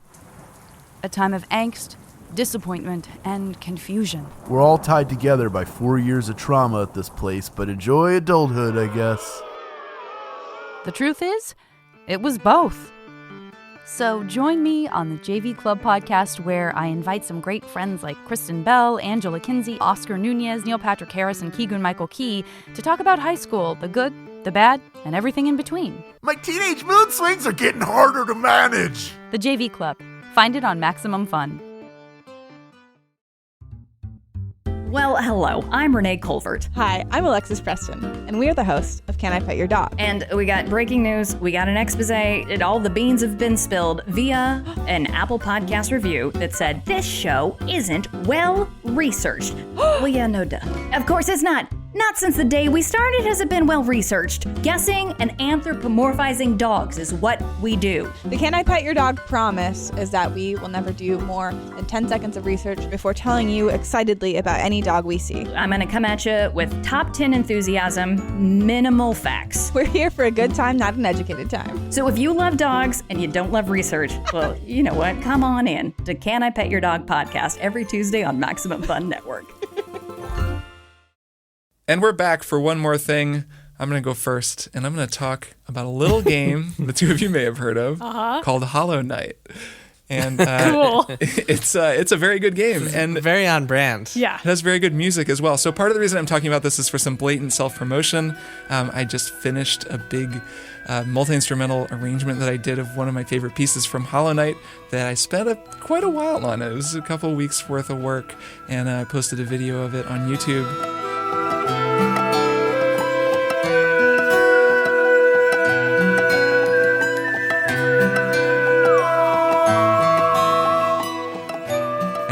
a time of angst, disappointment, and confusion? We're all tied together by 4 years of trauma at this place, but enjoy adulthood, I guess. The truth is, it was both. So join me on the JV Club podcast, where I invite some great friends like Kristen Bell, Angela Kinsey, Oscar Nunez, Neil Patrick Harris, and Keegan-Michael Key to talk about high school, the good, the bad, and everything in between. My teenage mood swings are getting harder to manage. The JV Club. Find it on Maximum Fun. Well, hello, I'm Renee Colvert. Hi, I'm Alexis Preston, and we are the hosts of Can I Pet Your Dog? And we got breaking news, we got an expose, and all the beans have been spilled via an Apple Podcast review that said this show isn't well researched. Well, yeah, no duh. Of course it's not. Not since the day we started has it been well researched. Guessing and anthropomorphizing dogs is what we do. The Can I Pet Your Dog promise is that we will never do more than 10 seconds of research before telling you excitedly about any dog we see. I'm gonna come at you with top 10 enthusiasm, minimal facts. We're here for a good time, not an educated time. So if you love dogs and you don't love research, well, you know what? Come on in to Can I Pet Your Dog podcast every Tuesday on Maximum Fun Network. And we're back for one more thing. I'm going to go first, and I'm going to talk about a little game the two of you may have heard of called Hollow Knight. And Cool. It's a very good game, and Very on brand. Yeah. it has very good music as well. So part of the reason I'm talking about this is for some blatant self-promotion. I just finished a big multi-instrumental arrangement that I did of one of my favorite pieces from Hollow Knight that I spent quite a while on. It was a couple of weeks worth of work, and I posted a video of it on YouTube.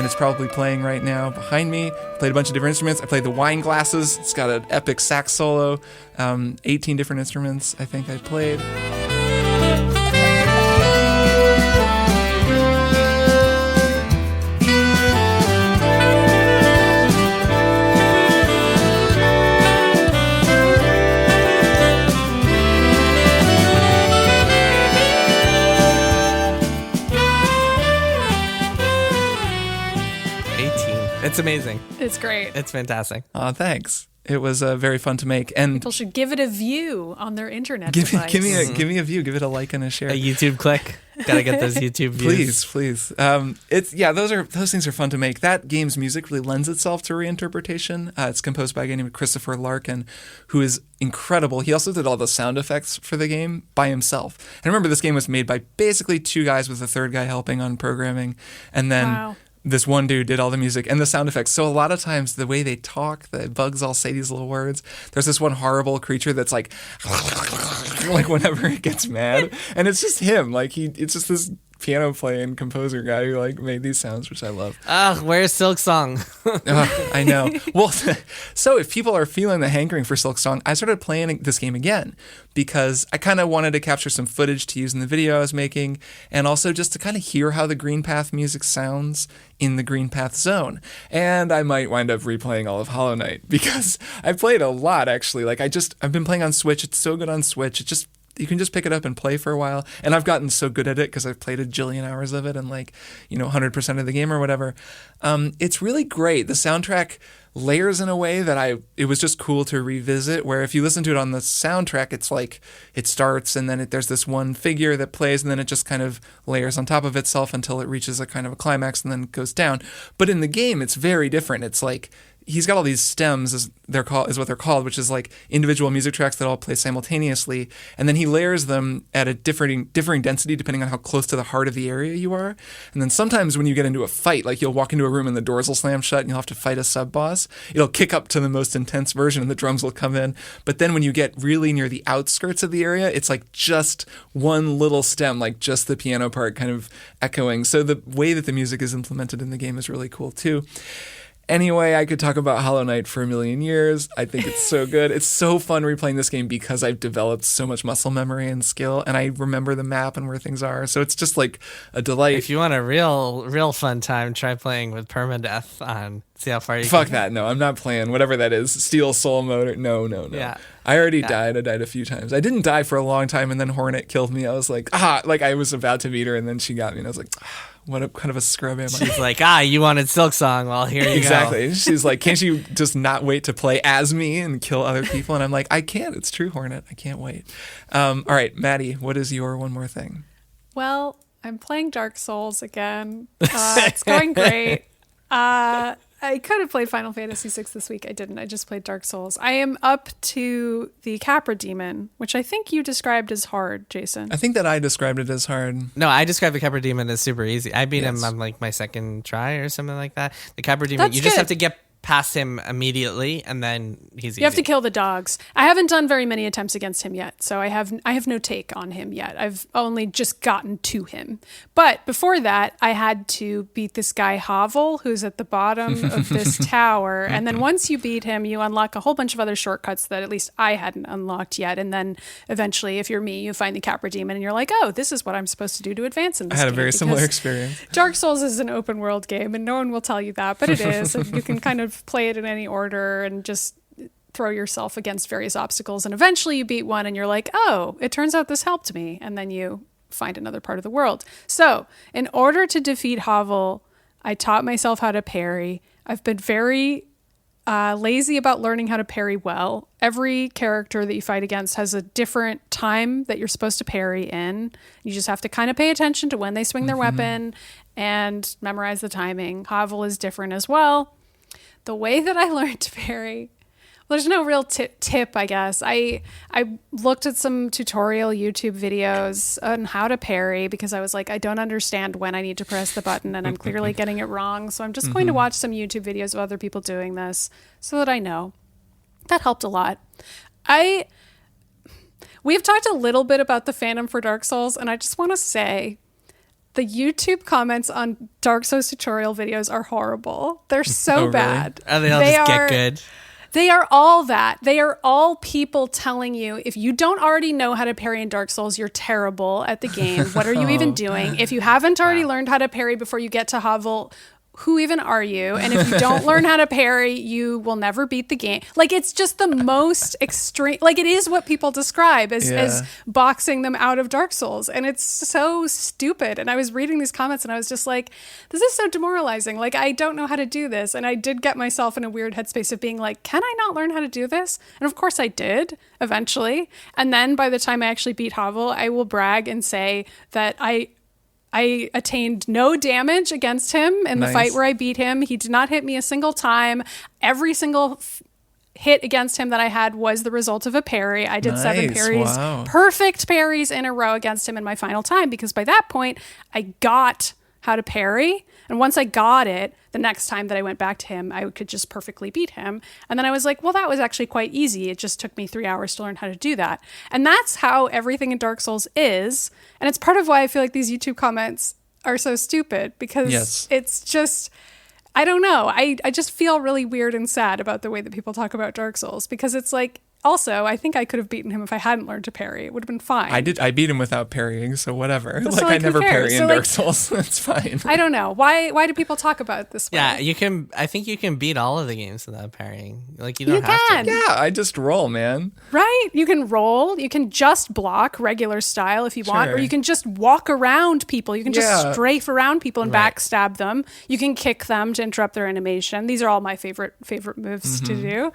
It's is probably playing right now behind me. Played a bunch of different instruments. I played the wine glasses. It's got an epic sax solo. 18 different instruments I think I played. 18. It's amazing. It's great. It's fantastic. Thanks. It was very fun to make, and People should give it a view on their internet give device. me a view. Give it a like and a share. A YouTube click. Gotta get those YouTube views. Please. Those things are fun to make. That game's music really lends itself to reinterpretation. It's composed by a guy named Christopher Larkin, who is incredible. He also did all the sound effects for the game by himself. And remember, this game was made by basically two guys with a third guy helping on programming, and then. Wow. This one dude did all the music and the sound effects. So a lot of times the way they talk, the bugs all say these little words. There's this one horrible creature that's like whenever it gets mad. And it's just him. It's just this piano playing composer guy who made these sounds, which I love. Where's Silk Song? I know. Well, so if people are feeling the hankering for Silk Song, I started playing this game again because I kind of wanted to capture some footage to use in the video I was making, and also just to kind of hear how the Green Path music sounds in the Green Path zone. And I might wind up replaying all of Hollow Knight because I played a lot, actually. I've been playing on Switch. It's so good on Switch. You can just pick it up and play for a while. And I've gotten so good at it because I've played a jillion hours of it and 100% of the game or whatever. It's really great. The soundtrack layers in a way that it was just cool to revisit, where if you listen to it on the soundtrack, it's it starts and then there's this one figure that plays and then it just kind of layers on top of itself until it reaches a kind of a climax and then goes down. But in the game, it's very different. It's he's got all these stems, is what they're called, which is individual music tracks that all play simultaneously, and then he layers them at a differing density depending on how close to the heart of the area you are. And then sometimes when you get into a fight, you'll walk into a room and the doors will slam shut and you'll have to fight a sub-boss, it'll kick up to the most intense version and the drums will come in. But then when you get really near the outskirts of the area, it's just one little stem, just the piano part kind of echoing. So the way that the music is implemented in the game is really cool too. Anyway, I could talk about Hollow Knight for a million years. I think it's so good. It's so fun replaying this game because I've developed so much muscle memory and skill, and I remember the map and where things are. So it's just a delight. If you want a real fun time, try playing with permadeath on. See how far you Fuck can. that. No, I'm not playing whatever that is. Steel Soul Mode. No. Yeah. I already died. I died a few times. I didn't die for a long time, and then Hornet killed me. I was I was about to beat her, and then she got me, and I was what kind of a scrub am I? She's you wanted Silk Song. Well, here you exactly. go. She's can't you just not wait to play as me and kill other people? And I'm I can't. It's true, Hornet. I can't wait. All right, Maddy, what is your one more thing? Well, I'm playing Dark Souls again. It's going great. I could have played Final Fantasy VI this week. I didn't. I just played Dark Souls. I am up to the Capra Demon, which I think you described as hard, Jason. I think that I described it as hard. No, I described the Capra Demon as super easy. I beat him on my second try or something like that. The Capra Demon, That's you just good. have to get past him immediately, and then he's easy. You have to kill the dogs. I haven't done very many attempts against him yet, so I have no take on him yet. I've only just gotten to him. But before that, I had to beat this guy Havel, who's at the bottom of this tower. And then once you beat him, you unlock a whole bunch of other shortcuts that at least I hadn't unlocked yet. And then eventually, if you're me, you find the Capra Demon, and you're oh, this is what I'm supposed to do to advance in this game. I had a very similar experience. Dark Souls is an open world game, and no one will tell you that, but it is. And you can kind of play it in any order and just throw yourself against various obstacles, and eventually you beat one and you're oh, it turns out this helped me, and then you find another part of the world. So in order to defeat Havel, I taught myself how to parry. I've been very lazy about learning how to parry well. Every character that you fight against has a different time that you're supposed to parry in. You just have to kind of pay attention to when they swing their weapon and memorize the timing. Havel is different as well. The way that I learned to parry, well, there's no real tip, I guess. I looked at some tutorial YouTube videos on how to parry because I was I don't understand when I need to press the button and I'm clearly getting it wrong. So I'm just going to watch some YouTube videos of other people doing this so that I know. That helped a lot. We have talked a little bit about the fandom for Dark Souls, and I just want to say the YouTube comments on Dark Souls tutorial videos are horrible. They're so really? bad. And they all just get good. They are all that. They are all people telling you, if you don't already know how to parry in Dark Souls, you're terrible at the game. What are you even doing? If you haven't already learned how to parry before you get to Havel, who even are you? And if you don't learn how to parry, you will never beat the game. Like, it's just the most extreme. Like, it is what people describe as boxing them out of Dark Souls. And it's so stupid. And I was reading these comments and I was just like, this is so demoralizing. Like, I don't know how to do this. And I did get myself in a weird headspace of being like, can I not learn how to do this? And of course I did eventually. And then by the time I actually beat Havel, I will brag and say that I attained no damage against him in the fight where I beat him. He did not hit me a single time. Every single hit against him that I had was the result of a parry. I did 7 parries, perfect parries in a row against him in my final time, because by that point, I got how to parry. And once I got it, the next time that I went back to him, I could just perfectly beat him. And then I was like, well, that was actually quite easy. It just took me 3 hours to learn how to do that. And that's how everything in Dark Souls is. And it's part of why I feel like these YouTube comments are so stupid, because it's just, I don't know. I just feel really weird and sad about the way that people talk about Dark Souls, because it's like, also, I think I could have beaten him if I hadn't learned to parry. It would have been fine. I beat him without parrying, so whatever. So, I never parry in so, Dark Souls. It's fine. I don't know. Why do people talk about it this way? Yeah, you can. I think you can beat all of the games without parrying. Like, you don't have to. Yeah, I just roll, man. Right? You can roll. You can just block regular style if you want, or you can just walk around people. You can just strafe around people and backstab them. You can kick them to interrupt their animation. These are all my favorite moves to do.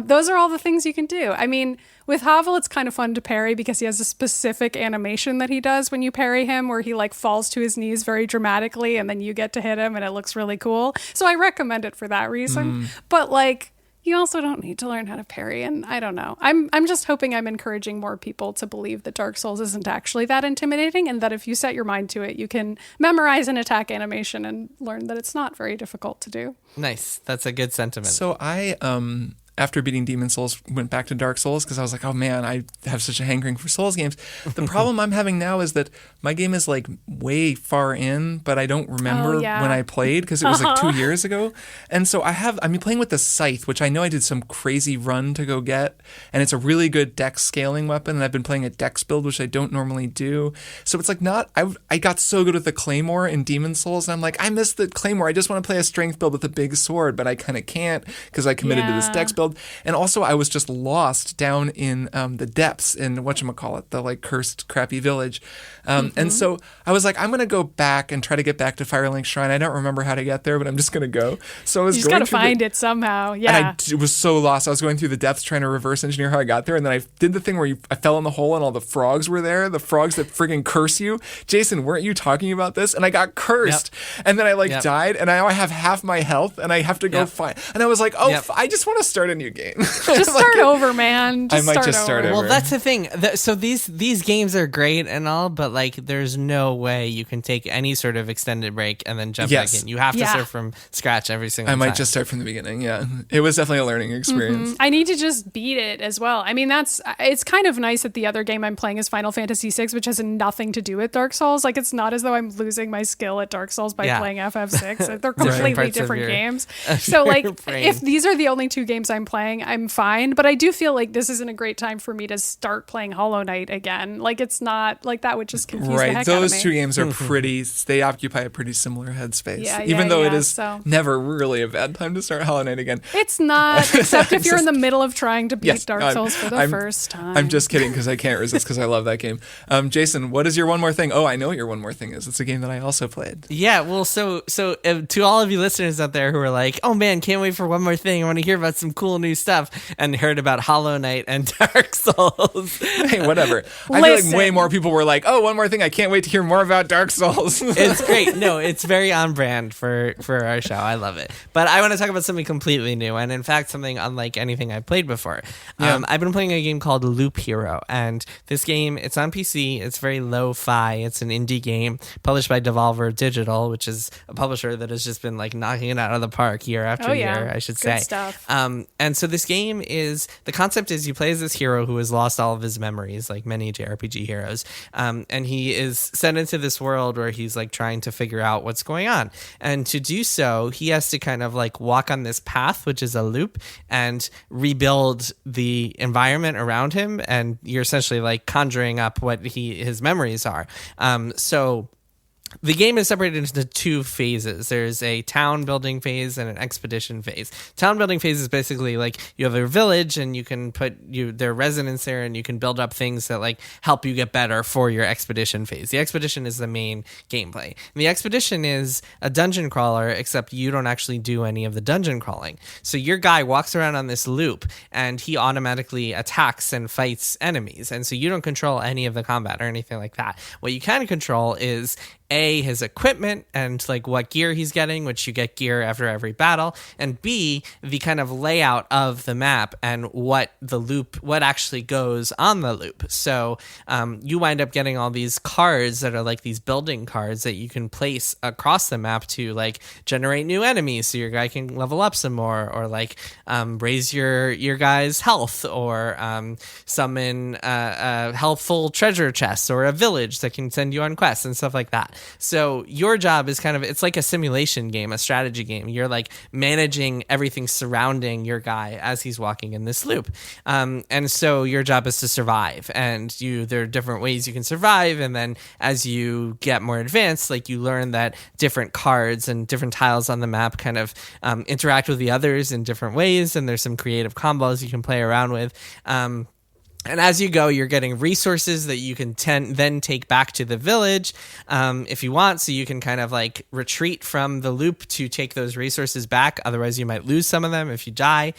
Those are all the things you can do. I mean, with Havel, it's kind of fun to parry because he has a specific animation that he does when you parry him, where he like falls to his knees very dramatically and then you get to hit him and it looks really cool. So I recommend it for that reason. But like, you also don't need to learn how to parry, and I don't know. I'm just hoping I'm encouraging more people to believe that Dark Souls isn't actually that intimidating, and that if you set your mind to it, you can memorize an attack animation and learn that it's not very difficult to do. Nice. That's a good sentiment. So I after beating Demon Souls, went back to Dark Souls because I was like, oh man, I have such a hankering for Souls games. The problem I'm having now is that my game is like way far in, but I don't remember when I played because it was like 2 years ago. And so I'm playing with the Scythe, which I know I did some crazy run to go get, and it's a really good dex scaling weapon, and I've been playing a dex build, which I don't normally do. So it's like I got so good with the Claymore in Demon Souls, and I'm like, I missed the Claymore. I just want to play a strength build with a big sword, but I kind of can't because I committed to this dex build. And also I was just lost down in the depths in whatchamacallit, the like cursed crappy village. And so I was like, I'm going to go back and try to get back to Firelink Shrine. I don't remember how to get there, but I'm just going to go. So I was just got to find it somehow. Yeah. And I was so lost. I was going through the depths trying to reverse engineer how I got there. And then I did the thing where I fell in the hole and all the frogs were there. The frogs that friggin' curse you. Jason, weren't you talking about this? And I got cursed. And then I died, and now I have half my health and I have to go find. And I was like, I just want to start a new game. Just start over, man. I might just start over. Well, that's the thing. So these games are great and all, but like, there's no way you can take any sort of extended break and then jump back in. You have to start from scratch every single time. I might just start from the beginning. Yeah, it was definitely a learning experience. I need to just beat it as well. I mean, it's kind of nice that the other game I'm playing is Final Fantasy VI, which has nothing to do with Dark Souls. Like, it's not as though I'm losing my skill at Dark Souls by playing FF6. They're completely different games. So like, if these are the only 2 games I'm playing, I'm fine. But I do feel like this isn't a great time for me to start playing Hollow Knight again. Like, it's not like, that would just confuse the heck out of me. Those 2 games are they occupy a pretty similar headspace. Even though it is never really a bad time to start Hollow Knight again. It's not, except if you're in the middle of trying to beat Dark Souls for the first time. I'm just kidding because I can't resist because I love that game. Jason, what is your one more thing? Oh, I know what your one more thing is. It's a game that I also played. Yeah, well, so to all of you listeners out there who are like, oh man, can't wait for one more thing. I want to hear about some cool new stuff, and heard about Hollow Knight and Dark Souls. Hey, whatever. I feel like way more people were like, oh, one more thing. I can't wait to hear more about Dark Souls. It's great. No, it's very on brand for our show. I love it. But I want to talk about something completely new, and in fact, something unlike anything I've played before. I've been playing a game called Loop Hero, and this game, it's on PC. It's very lo-fi. It's an indie game published by Devolver Digital, which is a publisher that has just been like knocking it out of the park year after year, I should say. Good stuff. And And so this game is, the concept is you play as this hero who has lost all of his memories, like many JRPG heroes. And he is sent into this world where he's like trying to figure out what's going on. And to do so, he has to kind of like walk on this path, which is a loop, and rebuild the environment around him. And you're essentially like conjuring up what his memories are. So the game is separated into two phases. There's a town building phase and an expedition phase. Town building phase is basically like you have a village and you can put their residents there and you can build up things that like help you get better for your expedition phase. The expedition is the main gameplay. And the expedition is a dungeon crawler, except you don't actually do any of the dungeon crawling. So your guy walks around on this loop and he automatically attacks and fights enemies. And so you don't control any of the combat or anything like that. What you can control is his equipment and like what gear he's getting, which you get gear after every battle, and B, the kind of layout of the map and what actually goes on the loop. So you wind up getting all these cards that are like these building cards that you can place across the map to like generate new enemies so your guy can level up some more, or like raise your guy's health, or summon a helpful treasure chest or a village that can send you on quests and stuff like that. So your job is kind of, it's like a simulation game, a strategy game. You're like managing everything surrounding your guy as he's walking in this loop. And so your job is to survive, and there are different ways you can survive. And then as you get more advanced, like you learn that different cards and different tiles on the map kind of interact with the others in different ways. And there's some creative combos you can play around with. And as you go, you're getting resources that you can then take back to the village if you want. So you can kind of like retreat from the loop to take those resources back. Otherwise, you might lose some of them if you die.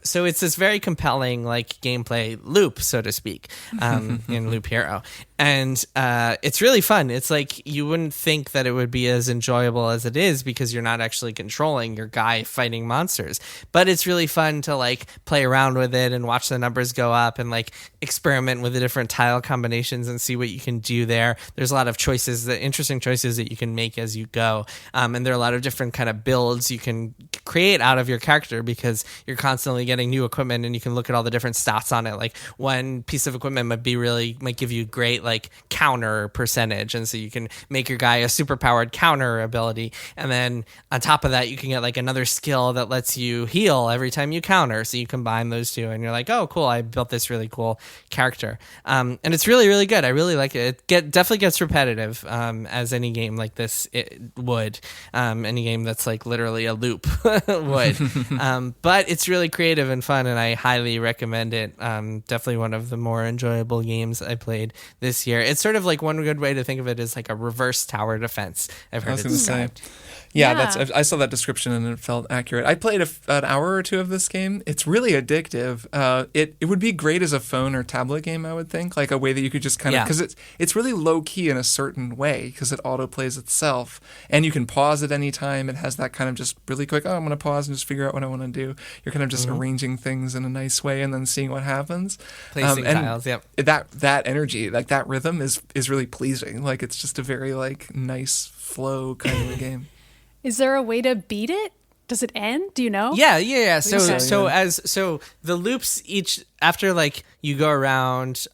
So it's this very compelling like gameplay loop, so to speak, in Loop Hero. And it's really fun. It's like you wouldn't think that it would be as enjoyable as it is because you're not actually controlling your guy fighting monsters. But it's really fun to like play around with it and watch the numbers go up and like experiment with the different tile combinations and see what you can do there. There's a lot of interesting choices that you can make as you go. And there are a lot of different kind of builds you can create out of your character because you're constantly getting new equipment and you can look at all the different stats on it. Like one piece of equipment might give you great like counter percentage, and so you can make your guy a super powered counter ability, and then on top of that you can get like another skill that lets you heal every time you counter, so you combine those two and you're like, oh cool, I built this really cool character. And it's really, really good. I really like it. It definitely gets repetitive, as any game like this it would. Any game that's like literally a loop would. But it's really creative and fun, and I highly recommend it. Definitely one of the more enjoyable games I played this year. It's sort of like, one good way to think of it is like a reverse tower defense. I've heard it described. Yeah, I saw that description and it felt accurate. I played an hour or two of this game. It's really addictive. It would be great as a phone or tablet game, I would think, like a way that you could just kind of, because it's really low key in a certain way because it auto plays itself, and you can pause at any time. It has that kind of just really quick, I'm going to pause and just figure out what I want to do. You're kind of just arranging things in a nice way and then seeing what happens. Placing tiles, yep. That energy, like that rhythm is really pleasing. Like it's just a very like nice flow kind of a game. Is there a way to beat it? Does it end? Do you know? Yeah. So the loops each, after like you go around,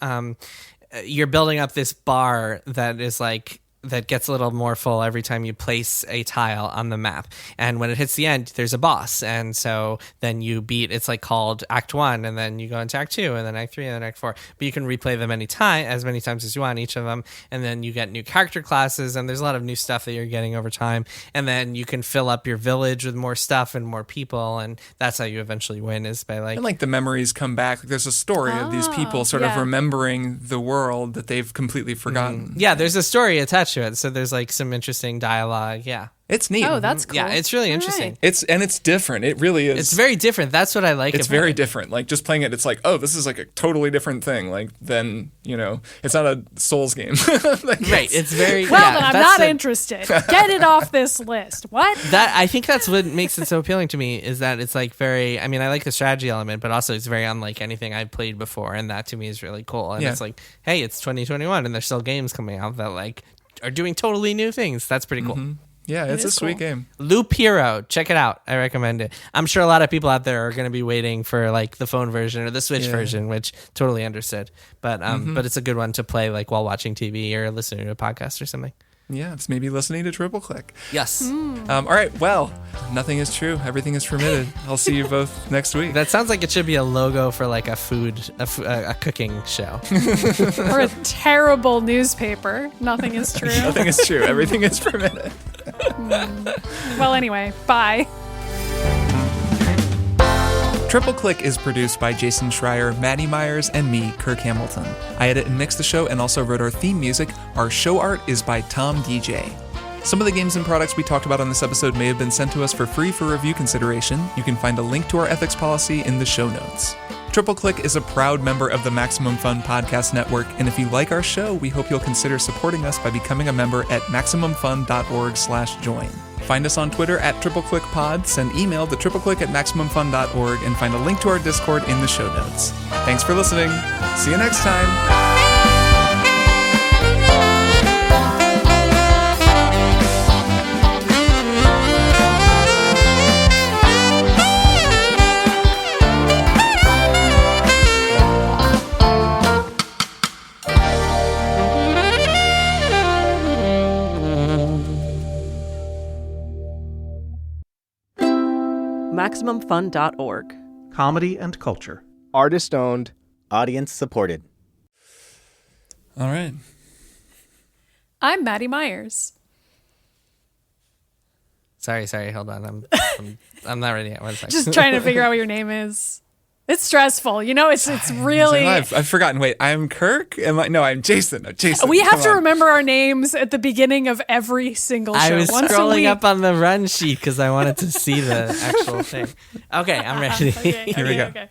you're building up this bar that is like, that gets a little more full every time you place a tile on the map. And when it hits the end, there's a boss. And so then you beat, it's like called Act 1, and then you go into Act 2, and then Act 3, and then Act 4. But you can replay them as many times as you want, each of them. And then you get new character classes, and there's a lot of new stuff that you're getting over time. And then you can fill up your village with more stuff and more people, and that's how you eventually win, is by like... And like the memories come back. Like there's a story of these people sort of remembering the world that they've completely forgotten. Yeah, there's a story attached to it, so there's like some interesting dialogue. It's neat. Oh, that's cool. Yeah, it's really interesting. Right. It's different. It really is. It's very different. That's what I like. It's very different. Like just playing it, it's like, oh, this is like a totally different thing. Like then, it's not a Souls game. Right. It's very well. Then I'm not interested. Get it off this list. What? I think that's what makes it so appealing to me, is that it's like very. I mean, I like the strategy element, but also it's very unlike anything I've played before, and that to me is really cool. And it's like, hey, it's 2021, and there's still games coming out that like are doing totally new things. That's pretty cool. Yeah, it's a sweet game. Loop Hero, check it out. I recommend it. I'm sure a lot of people out there are going to be waiting for like the phone version or the Switch version, which totally understood. But but it's a good one to play like while watching TV or listening to a podcast or something. Yeah, it's maybe listening to Triple Click. Yes. All right, well, nothing is true. Everything is permitted. I'll see you both next week. That sounds like it should be a logo for like a cooking show. Or a terrible newspaper. Nothing is true. Nothing is true. Everything is permitted. Well, anyway, bye. Triple Click is produced by Jason Schreier, Maddy Myers, and me, Kirk Hamilton. I edit and mix the show and also wrote our theme music. Our show art is by Tom DJ. Some of the games and products we talked about on this episode may have been sent to us for free for review consideration. You can find a link to our ethics policy in the show notes. Triple Click is a proud member of the Maximum Fun Podcast Network, and if you like our show, we hope you'll consider supporting us by becoming a member at MaximumFun.org/join. Find us on Twitter at TripleClickPod, send email to tripleclick@MaximumFun.org, and find a link to our Discord in the show notes. Thanks for listening. See you next time. MaximumFun.org. Comedy and culture. Artist owned. Audience supported. All right. I'm Maddy Myers. Sorry. Hold on. I'm not ready yet. 1 second. Just trying to figure out what your name is. It's stressful. You know, it's really... I've forgotten. Wait, I'm Kirk? I'm Jason. Jason. We have to remember our names at the beginning of every single show. I was Once scrolling up on the run sheet because I wanted to see the actual thing. Okay, I'm ready. Okay, Here we go. Okay.